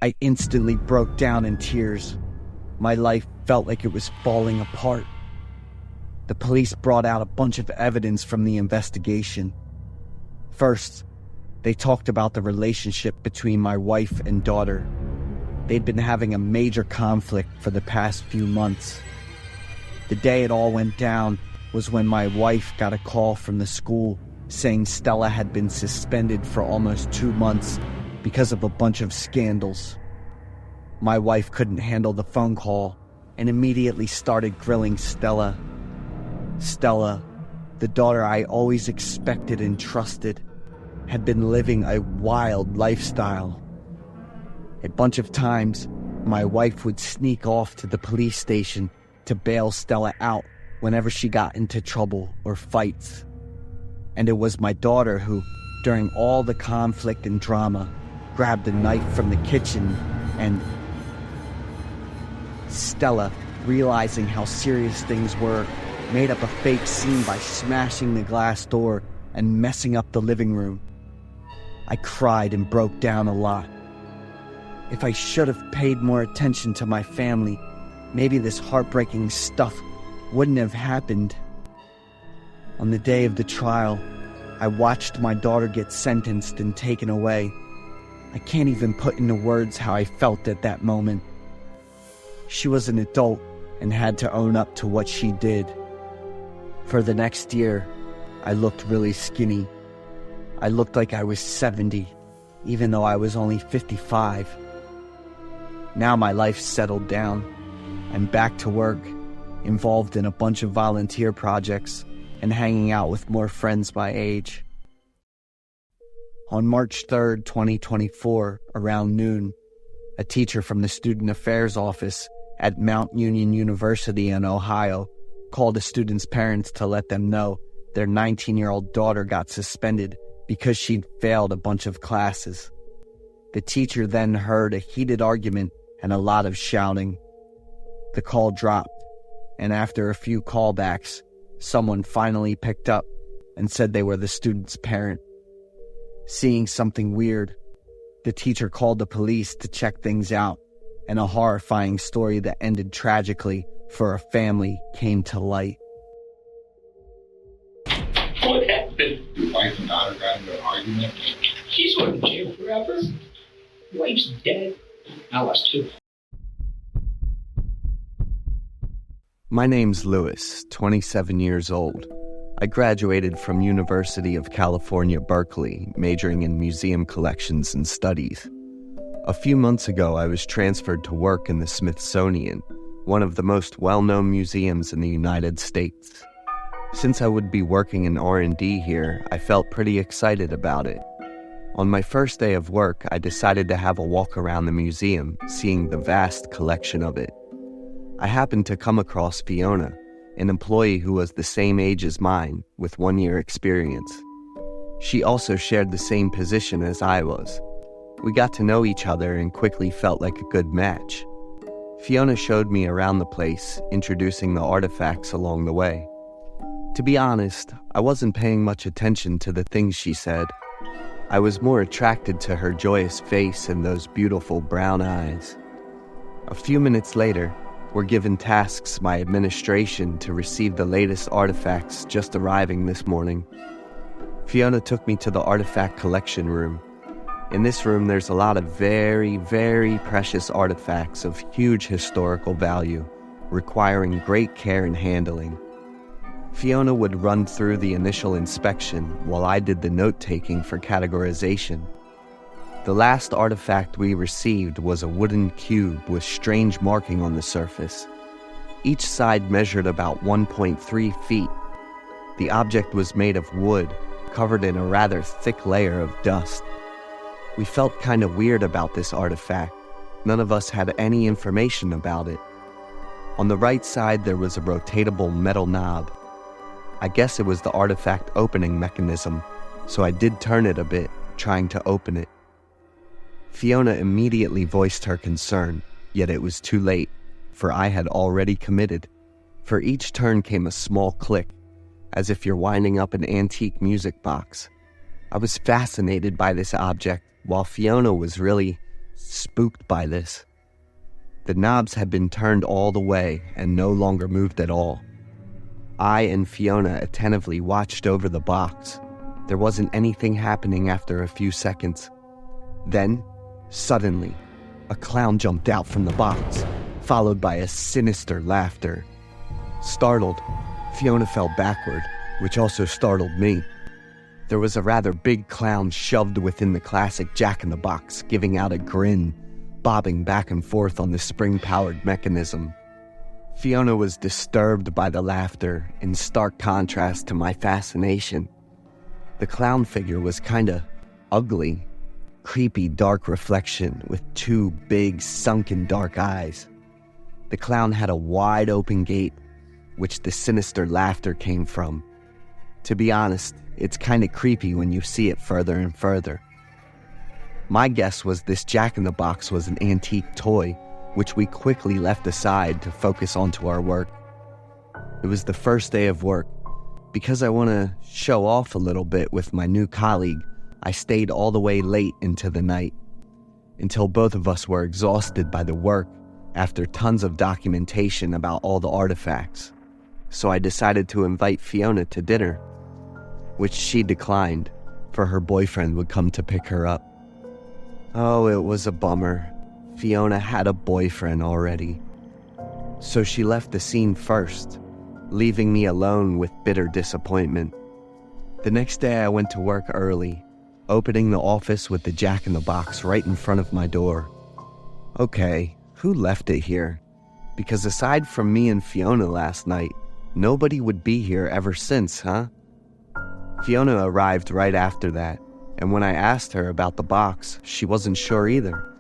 I instantly broke down in tears. My life felt like it was falling apart. The police brought out a bunch of evidence from the investigation. First, they talked about the relationship between my wife and daughter. They'd been having a major conflict for the past few months. The day it all went down was when my wife got a call from the school saying Stella had been suspended for almost 2 months because of a bunch of scandals. My wife couldn't handle the phone call and immediately started grilling Stella. Stella, the daughter I always expected and trusted, had been living a wild lifestyle. A bunch of times, my wife would sneak off to the police station to bail Stella out whenever she got into trouble or fights. And it was my daughter who, during all the conflict and drama, grabbed a knife from the kitchen and... Stella, realizing how serious things were, made up a fake scene by smashing the glass door and messing up the living room. I cried and broke down a lot. If I should have paid more attention to my family, maybe this heartbreaking stuff wouldn't have happened. On the day of the trial, I watched my daughter get sentenced and taken away. I can't even put into words how I felt at that moment. She was an adult and had to own up to what she did. For the next year, I looked really skinny. I looked like I was 70, even though I was only 55. Now my life settled down. I'm back to work, involved in a bunch of volunteer projects, and hanging out with more friends my age. On March 3rd, 2024, around noon, A teacher from the Student Affairs Office at Mount Union University in Ohio called a student's parents to let them know their 19-year-old daughter got suspended because she'd failed a bunch of classes. The teacher then heard a heated argument and a lot of shouting. The call dropped, and after a few callbacks, someone finally picked up and said they were the student's parent. Seeing something weird, the teacher called the police to check things out, and a horrifying story that ended tragically for a family came to light. What happened? Your wife and daughter got into an argument. She's going to jail forever. Wife's dead. I was too. My name's Lewis, 27 years old. I graduated from University of California, Berkeley, majoring in museum collections and studies. A few months ago, I was transferred to work in the Smithsonian, one of the most well-known museums in the United States. Since I would be working in R&D here, I felt pretty excited about it. On my first day of work, I decided to have a walk around the museum, seeing the vast collection of it. I happened to come across Fiona, an employee who was the same age as mine, with 1 year experience. She also shared the same position as I was. We got to know each other and quickly felt like a good match. Fiona showed me around the place, introducing the artifacts along the way. To be honest, I wasn't paying much attention to the things she said. I was more attracted to her joyous face and those beautiful brown eyes. A few minutes later, we're given tasks by administration to receive the latest artifacts just arriving this morning. Fiona took me to the artifact collection room. In this room, there's a lot of very, very precious artifacts of huge historical value, requiring great care and handling. Fiona would run through the initial inspection while I did the note-taking for categorization. The last artifact we received was a wooden cube with strange marking on the surface. Each side measured about 1.3 feet. The object was made of wood, covered in a rather thick layer of dust. We felt kind of weird about this artifact. None of us had any information about it. On the right side, there was a rotatable metal knob. I guess it was the artifact opening mechanism, so I did turn it a bit, trying to open it. Fiona immediately voiced her concern, yet it was too late, for I had already committed. For each turn came a small click, as if you're winding up an antique music box. I was fascinated by this object, while Fiona was really spooked by this. The knobs had been turned all the way and no longer moved at all. I and Fiona attentively watched over the box. There wasn't anything happening after a few seconds. Then, suddenly, a clown jumped out from the box, followed by a sinister laughter. Startled, Fiona fell backward, which also startled me. There was a rather big clown shoved within the classic jack-in-the-box, giving out a grin, bobbing back and forth on the spring-powered mechanism. Fiona was disturbed by the laughter, in stark contrast to my fascination. The clown figure was kinda ugly, creepy dark reflection with two big sunken dark eyes. The clown had a wide open gape, which the sinister laughter came from. To be honest, it's kinda creepy when you see it further and further. My guess was this jack-in-the-box was an antique toy, which we quickly left aside to focus onto our work. It was the first day of work. Because I want to show off a little bit with my new colleague, I stayed all the way late into the night, until both of us were exhausted by the work after tons of documentation about all the artifacts. So I decided to invite Fiona to dinner, which she declined, for her boyfriend would come to pick her up. Oh, it was a bummer. Fiona had a boyfriend already. So she left the scene first, leaving me alone with bitter disappointment. The next day I went to work early, opening the office with the jack-in-the-box right in front of my door. Okay, who left it here? Because aside from me and Fiona last night, nobody would be here ever since, huh? Fiona arrived right after that, and when I asked her about the box, she wasn't sure either.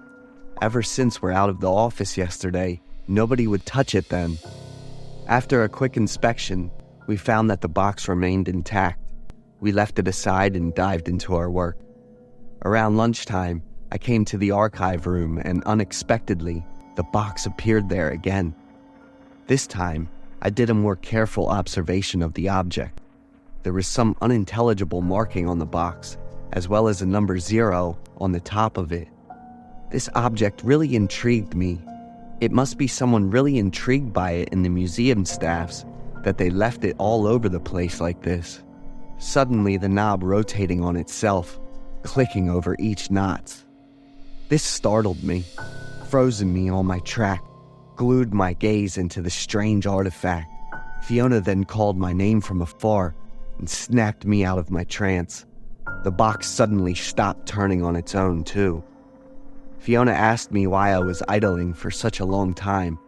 Ever since we're out of the office yesterday, nobody would touch it then. After a quick inspection, we found that the box remained intact. We left it aside and dived into our work. Around lunchtime, I came to the archive room and unexpectedly, the box appeared there again. This time, I did a more careful observation of the object. There was some unintelligible marking on the box, as well as a number 0 on the top of it. This object really intrigued me. It must be someone really intrigued by it in the museum staffs that they left it all over the place like this. Suddenly, the knob rotating on itself, clicking over each knot. This startled me, frozen me on my track, glued my gaze into the strange artifact. Fiona then called my name from afar and snapped me out of my trance. The box suddenly stopped turning on its own, too. Fiona asked me why I was idling for such a long time.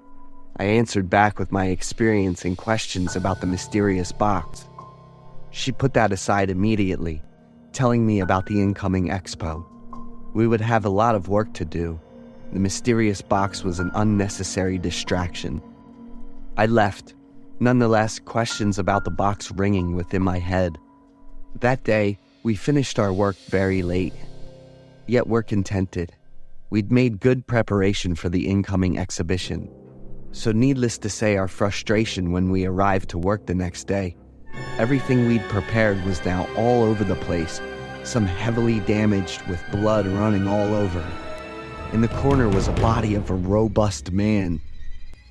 I answered back with my experience and questions about the mysterious box. She put that aside immediately, telling me about the incoming expo. We would have a lot of work to do. The mysterious box was an unnecessary distraction. I left, nonetheless, questions about the box ringing within my head. That day, we finished our work very late. Yet we're contented. We'd made good preparation for the incoming exhibition. So needless to say our frustration when we arrived to work the next day. Everything we'd prepared was now all over the place, some heavily damaged with blood running all over. In the corner was a body of a robust man,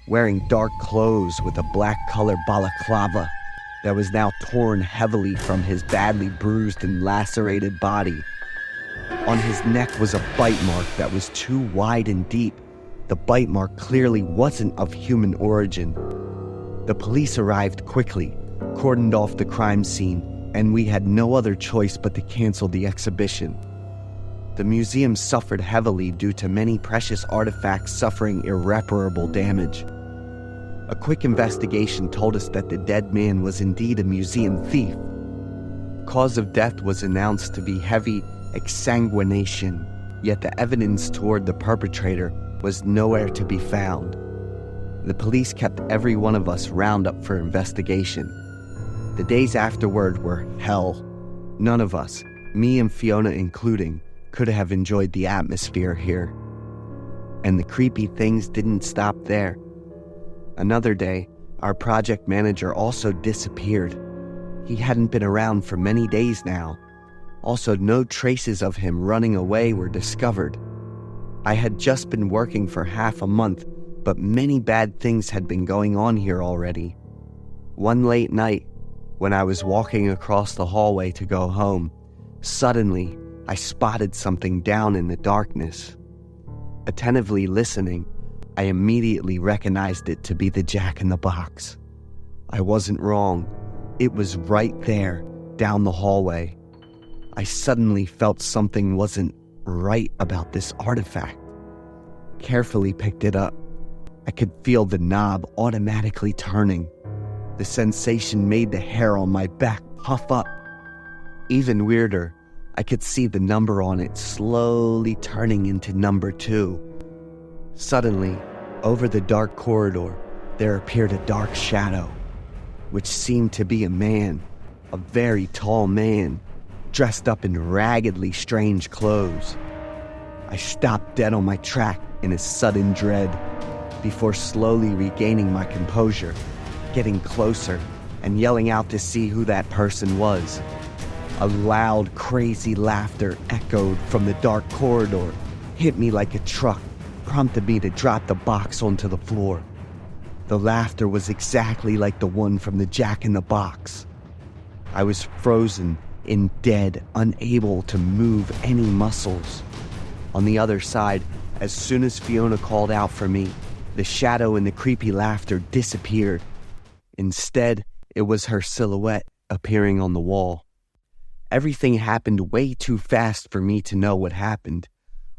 wearing dark clothes with a black-colored balaclava that was now torn heavily from his badly bruised and lacerated body. On his neck was a bite mark that was too wide and deep. The bite mark clearly wasn't of human origin. The police arrived quickly, cordoned off the crime scene, and we had no other choice but to cancel the exhibition. The museum suffered heavily due to many precious artifacts suffering irreparable damage. A quick investigation told us that the dead man was indeed a museum thief. Cause of death was announced to be heavy exsanguination, yet the evidence toward the perpetrator was nowhere to be found. The police kept every one of us round up for investigation. The days afterward were hell. None of us, me and Fiona including, could have enjoyed the atmosphere here. And the creepy things didn't stop there. Another day, our project manager also disappeared. He hadn't been around for many days now. Also, no traces of him running away were discovered. I had just been working for half a month, but many bad things had been going on here already. One late night, when I was walking across the hallway to go home, suddenly I spotted something down in the darkness. Attentively listening, I immediately recognized it to be the Jack-in-the-Box. I wasn't wrong. It was right there, down the hallway. I suddenly felt something wasn't right about this artifact. Carefully picked it up. I could feel the knob automatically turning. The sensation made the hair on my back puff up. Even weirder, I could see the number on it slowly turning into number 2. Suddenly, over the dark corridor, there appeared a dark shadow, which seemed to be a man, a very tall man, dressed up in raggedly strange clothes. I stopped dead on my track in a sudden dread, before slowly regaining my composure, getting closer, and yelling out to see who that person was. A loud, crazy laughter echoed from the dark corridor, hit me like a truck, prompted me to drop the box onto the floor. The laughter was exactly like the one from the Jack-in-the-Box. I was frozen and dead, unable to move any muscles. On the other side, as soon as Fiona called out for me, the shadow and the creepy laughter disappeared. Instead, it was her silhouette appearing on the wall. Everything happened way too fast for me to know what happened.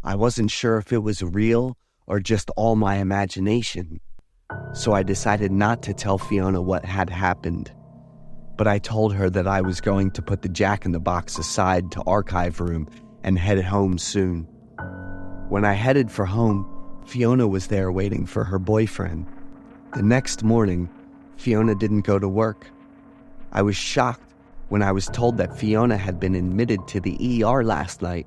I wasn't sure if it was real or just all my imagination. So I decided not to tell Fiona what had happened. But I told her that I was going to put the Jack-in-the-Box aside to archive room and head home soon. When I headed for home, Fiona was there waiting for her boyfriend. The next morning, Fiona didn't go to work. I was shocked when I was told that Fiona had been admitted to the ER last night.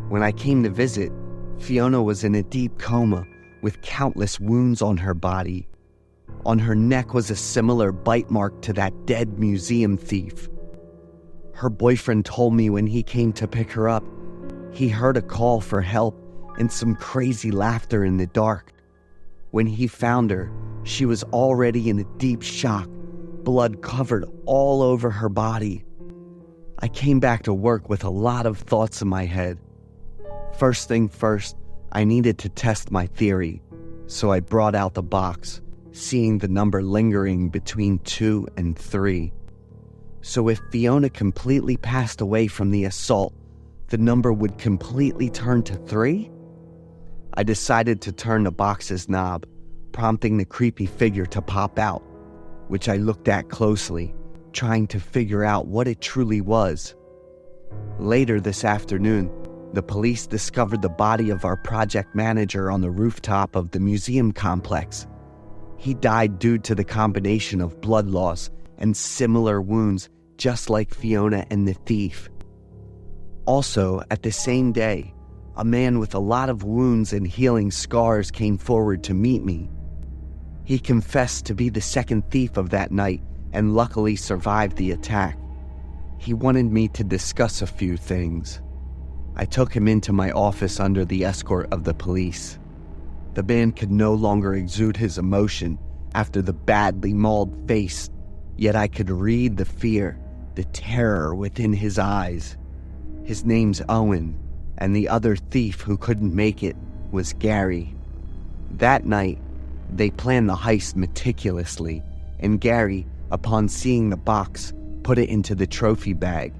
When I came to visit, Fiona was in a deep coma with countless wounds on her body. On her neck was a similar bite mark to that dead museum thief. Her boyfriend told me when he came to pick her up, he heard a call for help and some crazy laughter in the dark. When he found her, she was already in a deep shock, blood covered all over her body. I came back to work with a lot of thoughts in my head. First thing first, I needed to test my theory, so I brought out the box, seeing the number lingering between 2 and 3. So if Fiona completely passed away from the assault, the number would completely turn to 3? I decided to turn the box's knob, prompting the creepy figure to pop out, which I looked at closely, trying to figure out what it truly was. Later this afternoon, the police discovered the body of our project manager on the rooftop of the museum complex. He died due to the combination of blood loss and similar wounds, just like Fiona and the thief. Also, at the same day, a man with a lot of wounds and healing scars came forward to meet me. He confessed to be the second thief of that night and luckily survived the attack. He wanted me to discuss a few things. I took him into my office under the escort of the police. The man could no longer exude his emotion after the badly mauled face, yet I could read the fear, the terror within his eyes. His name's Owen, and the other thief who couldn't make it was Gary. That night, they planned the heist meticulously, and Gary, upon seeing the box, put it into the trophy bag.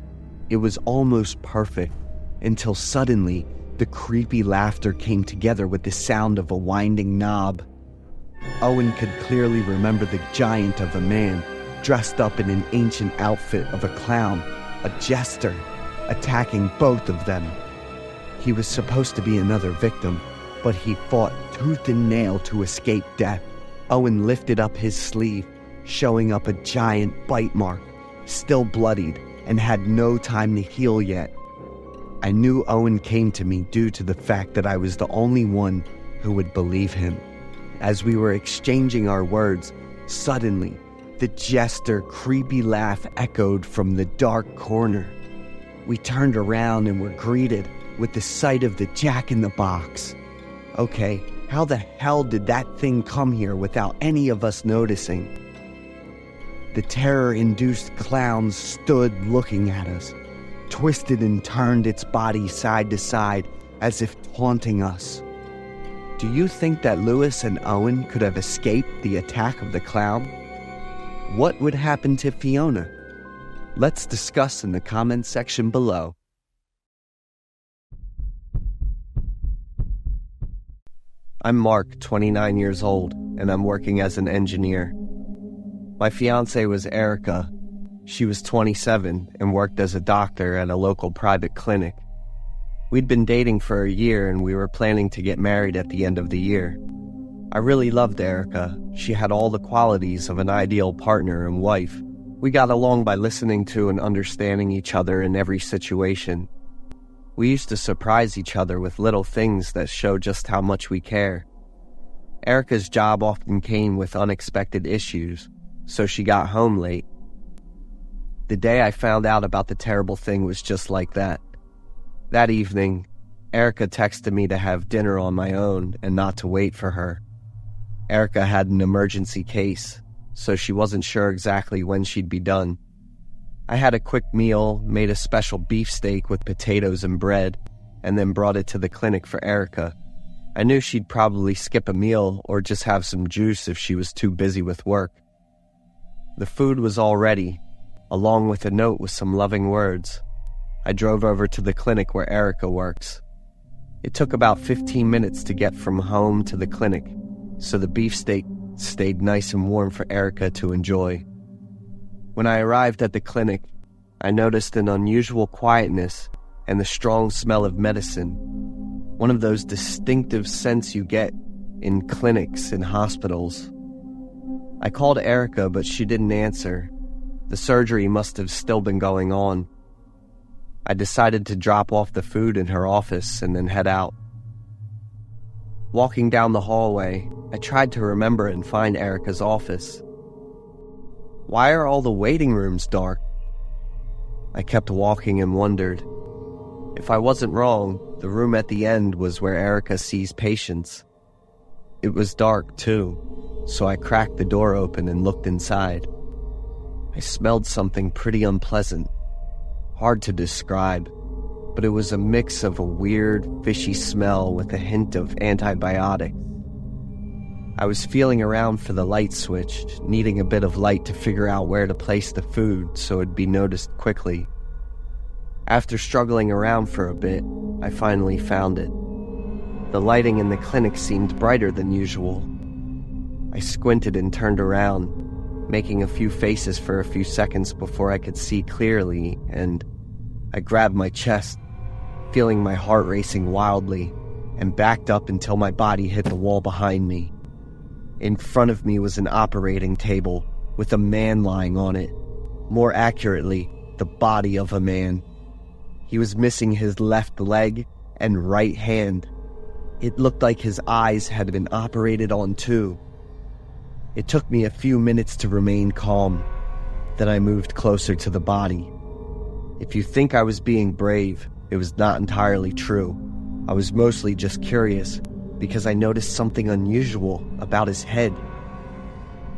It was almost perfect, until suddenly, the creepy laughter came together with the sound of a winding knob. Owen could clearly remember the giant of a man, dressed up in an ancient outfit of a clown, a jester, attacking both of them. He was supposed to be another victim, but he fought tooth and nail to escape death. Owen lifted up his sleeve, showing up a giant bite mark, still bloodied, and had no time to heal yet. I knew Owen came to me due to the fact that I was the only one who would believe him. As we were exchanging our words, suddenly, the jester creepy laugh echoed from the dark corner. We turned around and were greeted with the sight of the Jack-in-the-Box. Okay, how the hell did that thing come here without any of us noticing? The terror-induced clown stood looking at us, twisted and turned its body side to side as if taunting us. Do you think that Lewis and Owen could have escaped the attack of the clown? What would happen to Fiona? Let's discuss in the comments section below. I'm Mark, 29 years old, and I'm working as an engineer. My fiancée was Erica. She was 27 and worked as a doctor at a local private clinic. We'd been dating for a year and we were planning to get married at the end of the year. I really loved Erica. She had all the qualities of an ideal partner and wife. We got along by listening to and understanding each other in every situation. We used to surprise each other with little things that show just how much we care. Erica's job often came with unexpected issues, so she got home late. The day I found out about the terrible thing was just like that. That evening, Erica texted me to have dinner on my own and not to wait for her. Erica had an emergency case, so she wasn't sure exactly when she'd be done. I had a quick meal, made a special beefsteak with potatoes and bread, and then brought it to the clinic for Erica. I knew she'd probably skip a meal or just have some juice if she was too busy with work. The food was all ready, along with a note with some loving words. I drove over to the clinic where Erica works. It took about 15 minutes to get from home to the clinic, so the beefsteak stayed nice and warm for Erica to enjoy. When I arrived at the clinic, I noticed an unusual quietness and the strong smell of medicine. one of those distinctive scents you get in clinics and hospitals. I called Erica, but she didn't answer. The surgery must have still been going on. I decided to drop off the food in her office and then head out. Walking down the hallway, I tried to remember and find Erica's office. Why are all the waiting rooms dark? I kept walking and wondered. If I wasn't wrong, the room at the end was where Erica sees patients. It was dark, too, so I cracked the door open and looked inside. I smelled something pretty unpleasant. Hard to describe, but it was a mix of a weird, fishy smell with a hint of antibiotics. I was feeling around for the light switch, needing a bit of light to figure out where to place the food so it'd be noticed quickly. After struggling around for a bit, I finally found it. The lighting in the clinic seemed brighter than usual. I squinted and turned around, making a few faces for a few seconds before I could see clearly, and I grabbed my chest, feeling my heart racing wildly, and backed up until my body hit the wall behind me. In front of me was an operating table with a man lying on it. More accurately, the body of a man. He was missing his left leg and right hand. It looked like his eyes had been operated on too. It took me a few minutes to remain calm. Then I moved closer to the body. If you think I was being brave, it was not entirely true. I was mostly just curious, because I noticed something unusual about his head.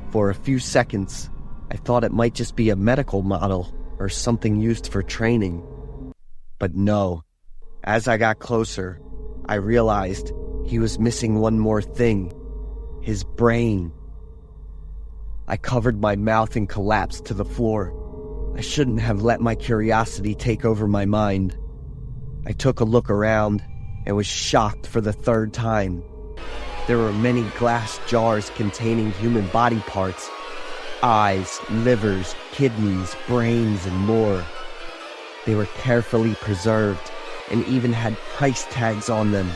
For a few seconds, I thought it might just be a medical model or something used for training. But no, as I got closer, I realized he was missing one more thing: his brain. I covered my mouth and collapsed to the floor. I shouldn't have let my curiosity take over my mind. I took a look around and was shocked for the third time. There were many glass jars containing human body parts: eyes, livers, kidneys, brains, and more. They were carefully preserved and even had price tags on them.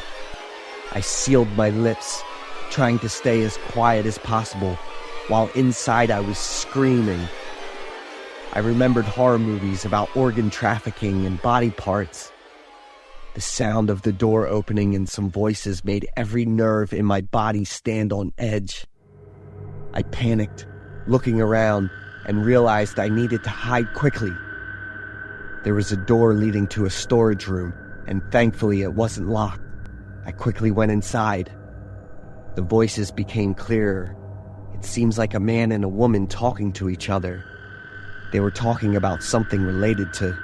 I sealed my lips, trying to stay as quiet as possible, while inside I was screaming. I remembered horror movies about organ trafficking and body parts. The sound of the door opening and some voices made every nerve in my body stand on edge. I panicked, looking around, and realized I needed to hide quickly. There was a door leading to a storage room, and thankfully it wasn't locked. I quickly went inside. The voices became clearer. It seems like a man and a woman talking to each other. They were talking about something related to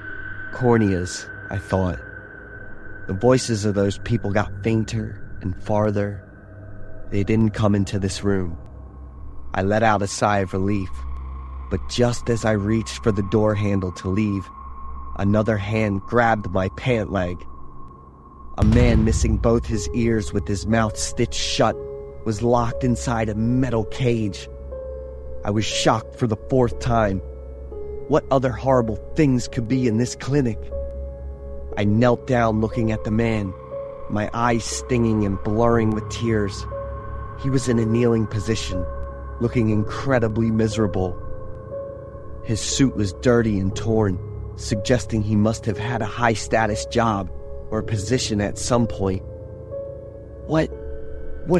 corneas, I thought. The voices of those people got fainter and farther. They didn't come into this room. I let out a sigh of relief, but just as I reached for the door handle to leave, another hand grabbed my pant leg. A man missing both his ears with his mouth stitched shut was locked inside a metal cage. I was shocked for the fourth time. What other horrible things could be in this clinic? I knelt down looking at the man, my eyes stinging and blurring with tears. He was in a kneeling position, looking incredibly miserable. His suit was dirty and torn, suggesting he must have had a high-status job or position at some point. What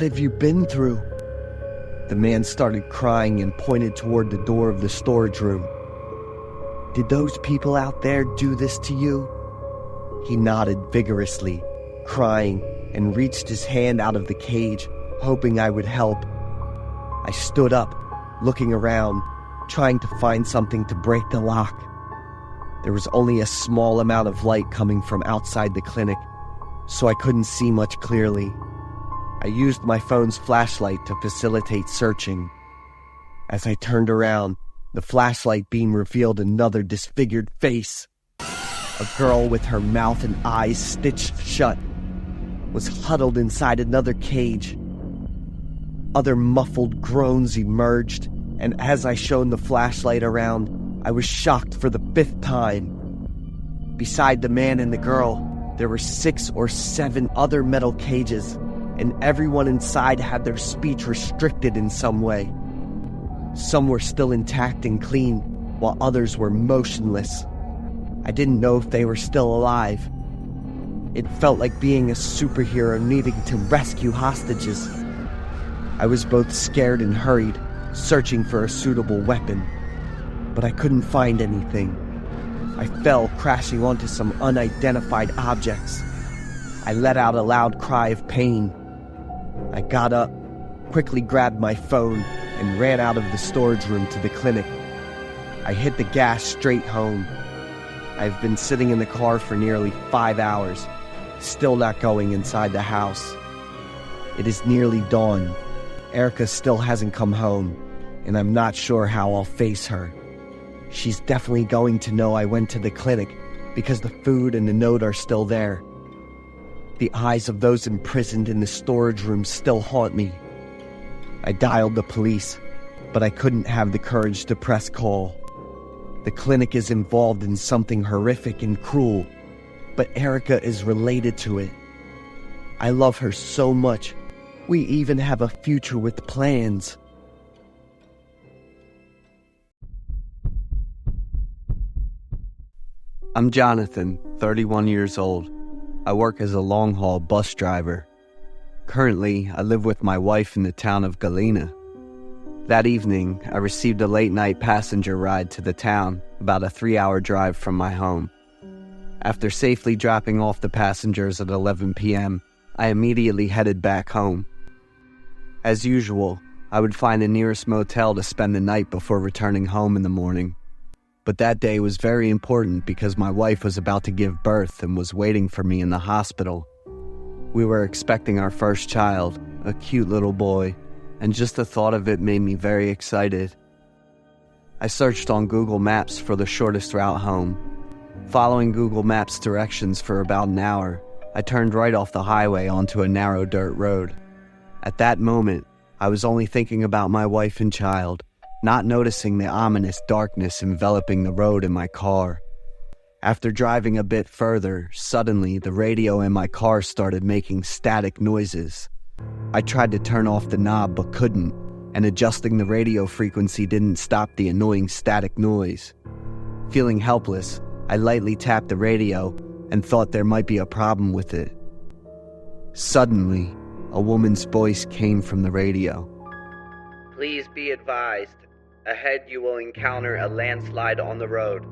have you been through? The man started crying and pointed toward the door of the storage room. Did those people out there do this to you? He nodded vigorously, crying, and reached his hand out of the cage, hoping I would help. I stood up, looking around, trying to find something to break the lock. There was only a small amount of light coming from outside the clinic, so I couldn't see much clearly. I used my phone's flashlight to facilitate searching. As I turned around, the flashlight beam revealed another disfigured face. A girl with her mouth and eyes stitched shut was huddled inside another cage. Other muffled groans emerged, and as I shone the flashlight around, I was shocked for the fifth time. Beside the man and the girl, There were 6 or 7 other metal cages, and everyone inside had their speech restricted in some way. Some were still intact and clean, while others were motionless. I didn't know if they were still alive. It felt like being a superhero needing to rescue hostages. I was both scared and hurried, searching for a suitable weapon, but I couldn't find anything. I fell, crashing onto some unidentified objects. I let out a loud cry of pain. I got up, quickly grabbed my phone, and ran out of the storage room to the clinic. I hit the gas straight home. I've been sitting in the car for nearly 5 hours, still not going inside the house. It is nearly dawn. Erica still hasn't come home, and I'm not sure how I'll face her. She's definitely going to know I went to the clinic because the food and the note are still there. The eyes of those imprisoned in the storage room still haunt me. I dialed the police, but I couldn't have the courage to press call. The clinic is involved in something horrific and cruel, but Erica is related to it. I love her so much. We even have a future with plans. I'm Jonathan, 31 years old. I work as a long-haul bus driver. Currently, I live with my wife in the town of Galena. That evening, I received a late-night passenger ride to the town, about a 3-hour drive from my home. After safely dropping off the passengers at 11 p.m., I immediately headed back home. As usual, I would find the nearest motel to spend the night before returning home in the morning. But that day was very important because my wife was about to give birth and was waiting for me in the hospital. We were expecting our first child, a cute little boy, and just the thought of it made me very excited. I searched on Google Maps for the shortest route home. Following Google Maps directions for about an hour, I turned right off the highway onto a narrow dirt road. At that moment, I was only thinking about my wife and child, not noticing the ominous darkness enveloping the road in my car. After driving a bit further, suddenly the radio in my car started making static noises. I tried to turn off the knob but couldn't, and adjusting the radio frequency didn't stop the annoying static noise. Feeling helpless, I lightly tapped the radio and thought there might be a problem with it. Suddenly, a woman's voice came from the radio. Please be advised, ahead you will encounter a landslide on the road.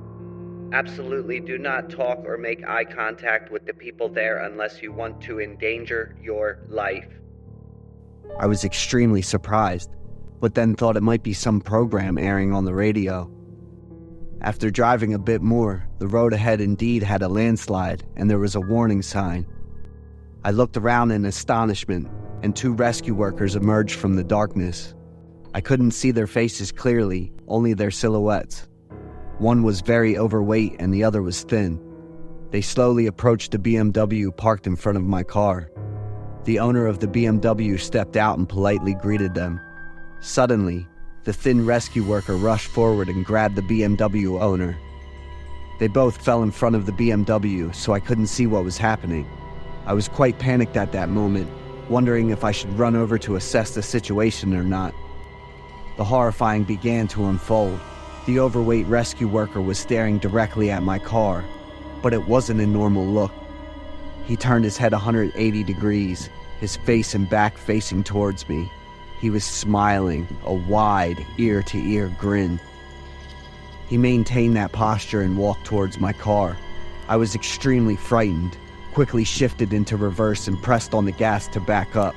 Absolutely do not talk or make eye contact with the people there unless you want to endanger your life. I was extremely surprised, but then thought it might be some program airing on the radio. After driving a bit more, the road ahead indeed had a landslide and there was a warning sign. I looked around in astonishment, and 2 rescue workers emerged from the darkness. I couldn't see their faces clearly, only their silhouettes. One was very overweight and the other was thin. They slowly approached the BMW parked in front of my car. The owner of the BMW stepped out and politely greeted them. Suddenly, the thin rescue worker rushed forward and grabbed the BMW owner. They both fell in front of the BMW, so I couldn't see what was happening. I was quite panicked at that moment, wondering if I should run over to assess the situation or not. The horrifying began to unfold. The overweight rescue worker was staring directly at my car, but it wasn't a normal look. He turned his head 180 degrees, his face and back facing towards me. He was smiling, a wide, ear-to-ear grin. He maintained that posture and walked towards my car. I was extremely frightened, quickly shifted into reverse and pressed on the gas to back up.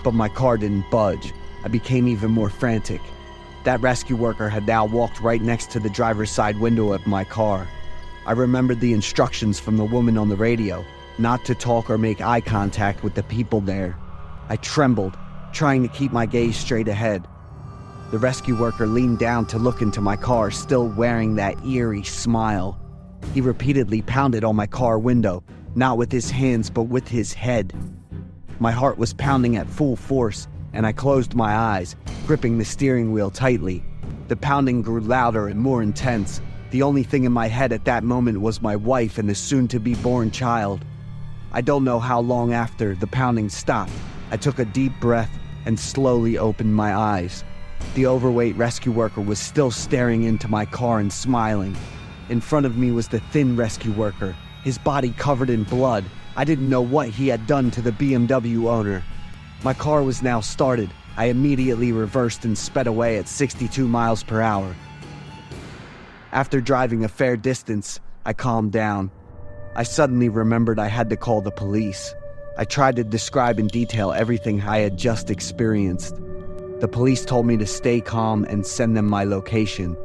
But my car didn't budge. I became even more frantic. That rescue worker had now walked right next to the driver's side window of my car. I remembered the instructions from the woman on the radio, not to talk or make eye contact with the people there. I trembled, trying to keep my gaze straight ahead. The rescue worker leaned down to look into my car, still wearing that eerie smile. He repeatedly pounded on my car window, not with his hands but with his head. My heart was pounding at full force, and I closed my eyes, gripping the steering wheel tightly. The pounding grew louder and more intense. The only thing in my head at that moment was my wife and the soon-to-be-born child. I don't know how long after the pounding stopped. I took a deep breath and slowly opened my eyes. The overweight rescue worker was still staring into my car and smiling. In front of me was the thin rescue worker, his body covered in blood. I didn't know what he had done to the BMW owner. My car was now started. I immediately reversed and sped away at 62 miles per hour. After driving a fair distance, I calmed down. I suddenly remembered I had to call the police. I tried to describe in detail everything I had just experienced. The police told me to stay calm and send them my location.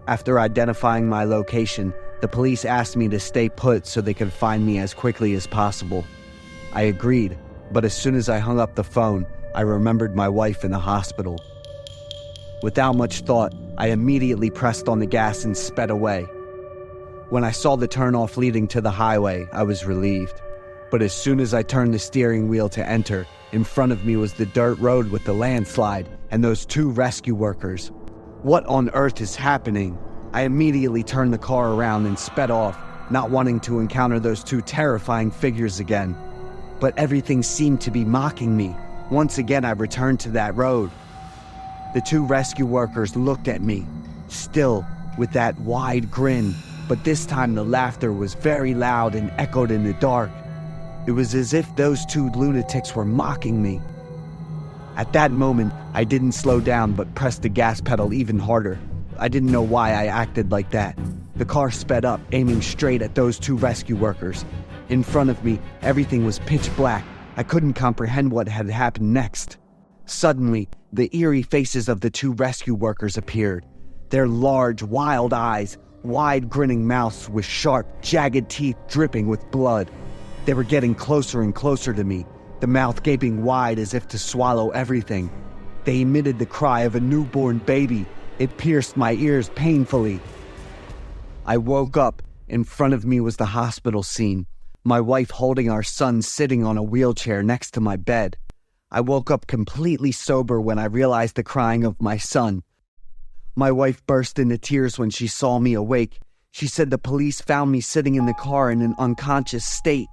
After identifying my location, the police asked me to stay put so they could find me as quickly as possible. I agreed, but as soon as I hung up the phone, I remembered my wife in the hospital. Without much thought, I immediately pressed on the gas and sped away. When I saw the turnoff leading to the highway, I was relieved. But as soon as I turned the steering wheel to enter, in front of me was the dirt road with the landslide and those 2 rescue workers. What on earth is happening? I immediately turned the car around and sped off, not wanting to encounter those 2 terrifying figures again. But everything seemed to be mocking me. Once again, I returned to that road. The 2 rescue workers looked at me, still with that wide grin, but this time the laughter was very loud and echoed in the dark. It was as if those 2 lunatics were mocking me. At that moment, I didn't slow down but pressed the gas pedal even harder. I didn't know why I acted like that. The car sped up, aiming straight at those 2 rescue workers. In front of me, everything was pitch black. I couldn't comprehend what had happened next. Suddenly, the eerie faces of the 2 rescue workers appeared. Their large, wild eyes, wide grinning mouths with sharp, jagged teeth dripping with blood. They were getting closer and closer to me, the mouth gaping wide as if to swallow everything. They emitted the cry of a newborn baby. It pierced my ears painfully. I woke up. In front of me was the hospital scene, my wife holding our son sitting on a wheelchair next to my bed. I woke up completely sober when I realized the crying of my son. My wife burst into tears when she saw me awake. She said the police found me sitting in the car in an unconscious state.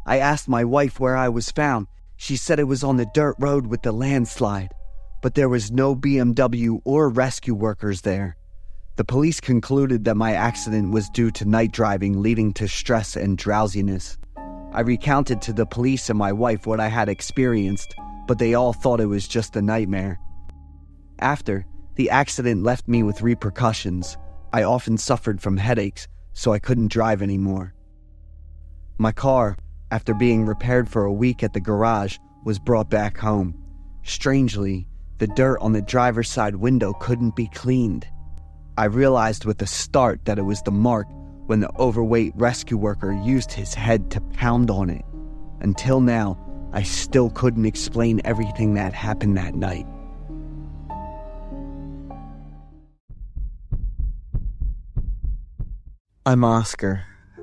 I asked my wife where I was found. She said it was on the dirt road with the landslide, but there was no BMW or rescue workers there. The police concluded that my accident was due to night driving leading to stress and drowsiness. I recounted to the police and my wife what I had experienced, but they all thought it was just a nightmare. After, the accident left me with repercussions. I often suffered from headaches, so I couldn't drive anymore. My car, after being repaired for a week at the garage, was brought back home. Strangely, the dirt on the driver's side window couldn't be cleaned. I realized with a start that it was the mark when the overweight rescue worker used his head to pound on it. Until now, I still couldn't explain everything that happened that night. I'm Oscar,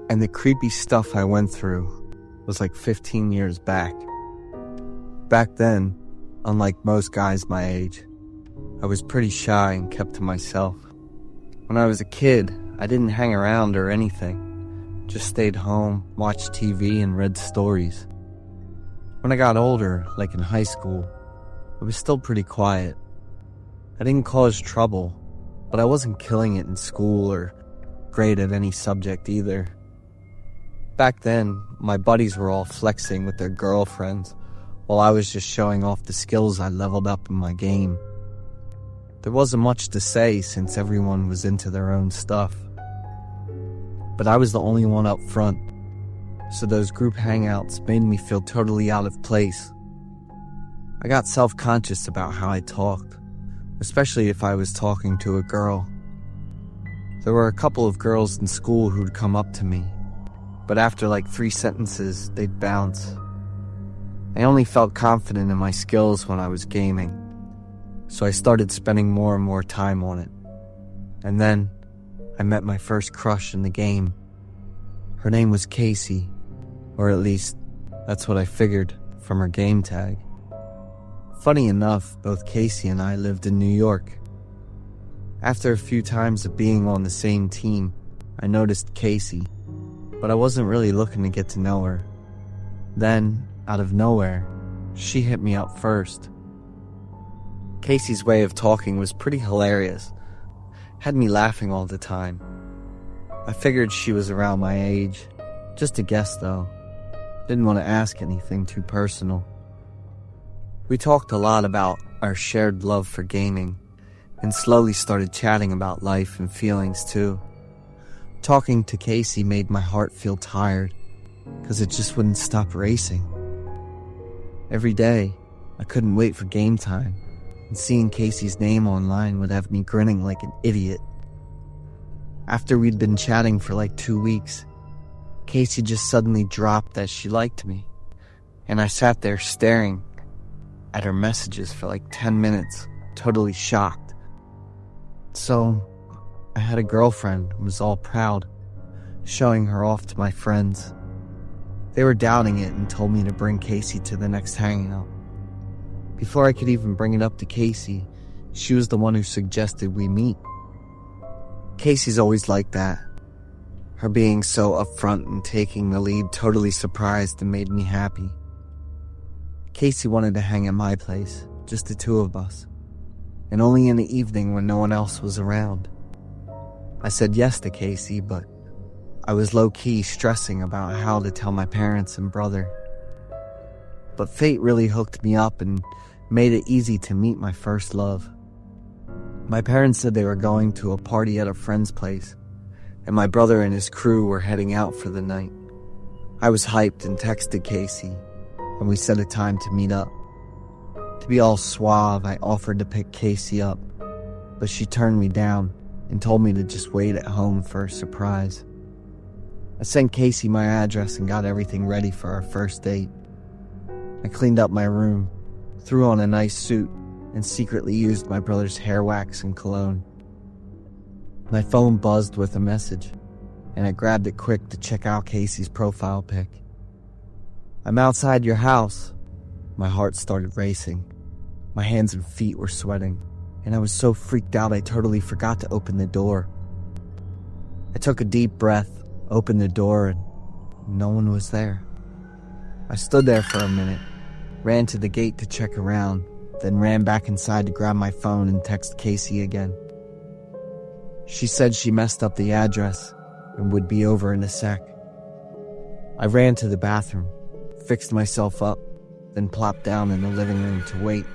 and the creepy stuff I went through was like 15 years back. Back then, unlike most guys my age, I was pretty shy and kept to myself. When I was a kid, I didn't hang around or anything, just stayed home, watched TV, and read stories. When I got older, like in high school, I was still pretty quiet. I didn't cause trouble, but I wasn't killing it in school or great at any subject either. Back then, my buddies were all flexing with their girlfriends, while I was just showing off the skills I leveled up in my game. There wasn't much to say since everyone was into their own stuff. But I was the only one up front, so those group hangouts made me feel totally out of place. I got self-conscious about how I talked, especially if I was talking to a girl. There were a couple of girls in school who'd come up to me, but after like 3 sentences, they'd bounce. I only felt confident in my skills when I was gaming, so I started spending more and more time on it. And then, I met my first crush in the game. Her name was Casey, or at least, that's what I figured from her game tag. Funny enough, both Casey and I lived in New York. After a few times of being on the same team, I noticed Casey, but I wasn't really looking to get to know her. Then, out of nowhere, she hit me up first. Casey's way of talking was pretty hilarious. Had me laughing all the time. I figured she was around my age. Just a guess, though. Didn't want to ask anything too personal. We talked a lot about our shared love for gaming, and slowly started chatting about life and feelings too. Talking to Casey made my heart feel tired, because it just wouldn't stop racing. Every day, I couldn't wait for game time, and seeing Casey's name online would have me grinning like an idiot. After we'd been chatting for like 2 weeks, Casey just suddenly dropped that she liked me, and I sat there staring at her messages for like 10 minutes, totally shocked. So, I had a girlfriend and was all proud, showing her off to my friends. They were doubting it and told me to bring Casey to the next hangout. Before I could even bring it up to Casey, she was the one who suggested we meet. Casey's always like that. Her being so upfront and taking the lead totally surprised and made me happy. Casey wanted to hang at my place, just the two of us, and only in the evening when no one else was around. I said yes to Casey, but I was low-key stressing about how to tell my parents and brother. But fate really hooked me up and made it easy to meet my first love. My parents said they were going to a party at a friend's place, and my brother and his crew were heading out for the night. I was hyped and texted Casey, and we set a time to meet up. To be all suave, I offered to pick Casey up, but she turned me down and told me to just wait at home for a surprise. I sent Casey my address and got everything ready for our first date. I cleaned up my room, threw on a nice suit, and secretly used my brother's hair wax and cologne. My phone buzzed with a message, and I grabbed it quick to check out Casey's profile pic. "I'm outside your house." My heart started racing. My hands and feet were sweating, and I was so freaked out I totally forgot to open the door. I took a deep breath, opened the door, and no one was there. I stood there for a minute, ran to the gate to check around, then ran back inside to grab my phone and text Casey again. She said she messed up the address and would be over in a sec. I ran to the bathroom, fixed myself up, then plopped down in the living room to wait.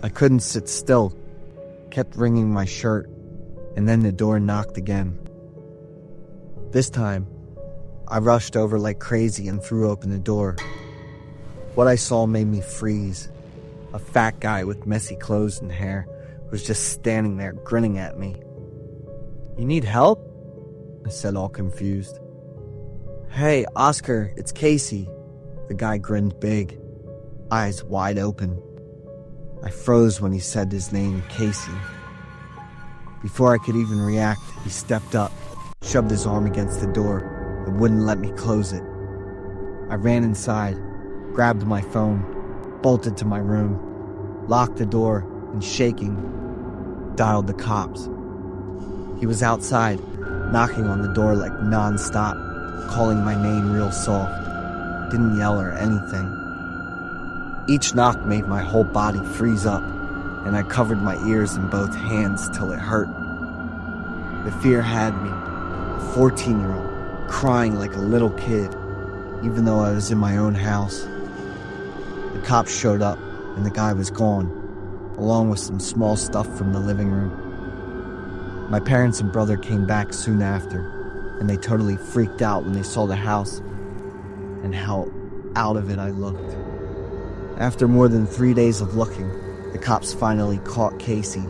I couldn't sit still, kept wringing my shirt, and then the door knocked again. This time, I rushed over like crazy and threw open the door. What I saw made me freeze. A fat guy with messy clothes and hair was just standing there grinning at me. "You need help?" I said, all confused. "Hey, Oscar, it's Casey." The guy grinned big, eyes wide open. I froze when he said his name, Casey. Before I could even react, he stepped up, shoved his arm against the door, and wouldn't let me close it. I ran inside, grabbed my phone, bolted to my room, locked the door, and shaking, dialed the cops. He was outside, knocking on the door like non-stop, calling my name real soft. Didn't yell or anything. Each knock made my whole body freeze up, and I covered my ears in both hands till it hurt. The fear had me, a 14-year-old, crying like a little kid, even though I was in my own house. The cops showed up, and the guy was gone, along with some small stuff from the living room. My parents and brother came back soon after, and they totally freaked out when they saw the house and how out of it I looked. After more than 3 days of looking, the cops finally caught Casey,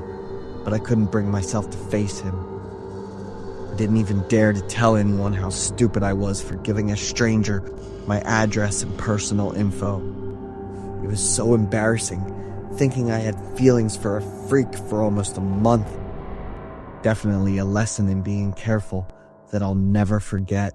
but I couldn't bring myself to face him. I didn't even dare to tell anyone how stupid I was for giving a stranger my address and personal info. It was so embarrassing, thinking I had feelings for a freak for almost a month. Definitely a lesson in being careful that I'll never forget.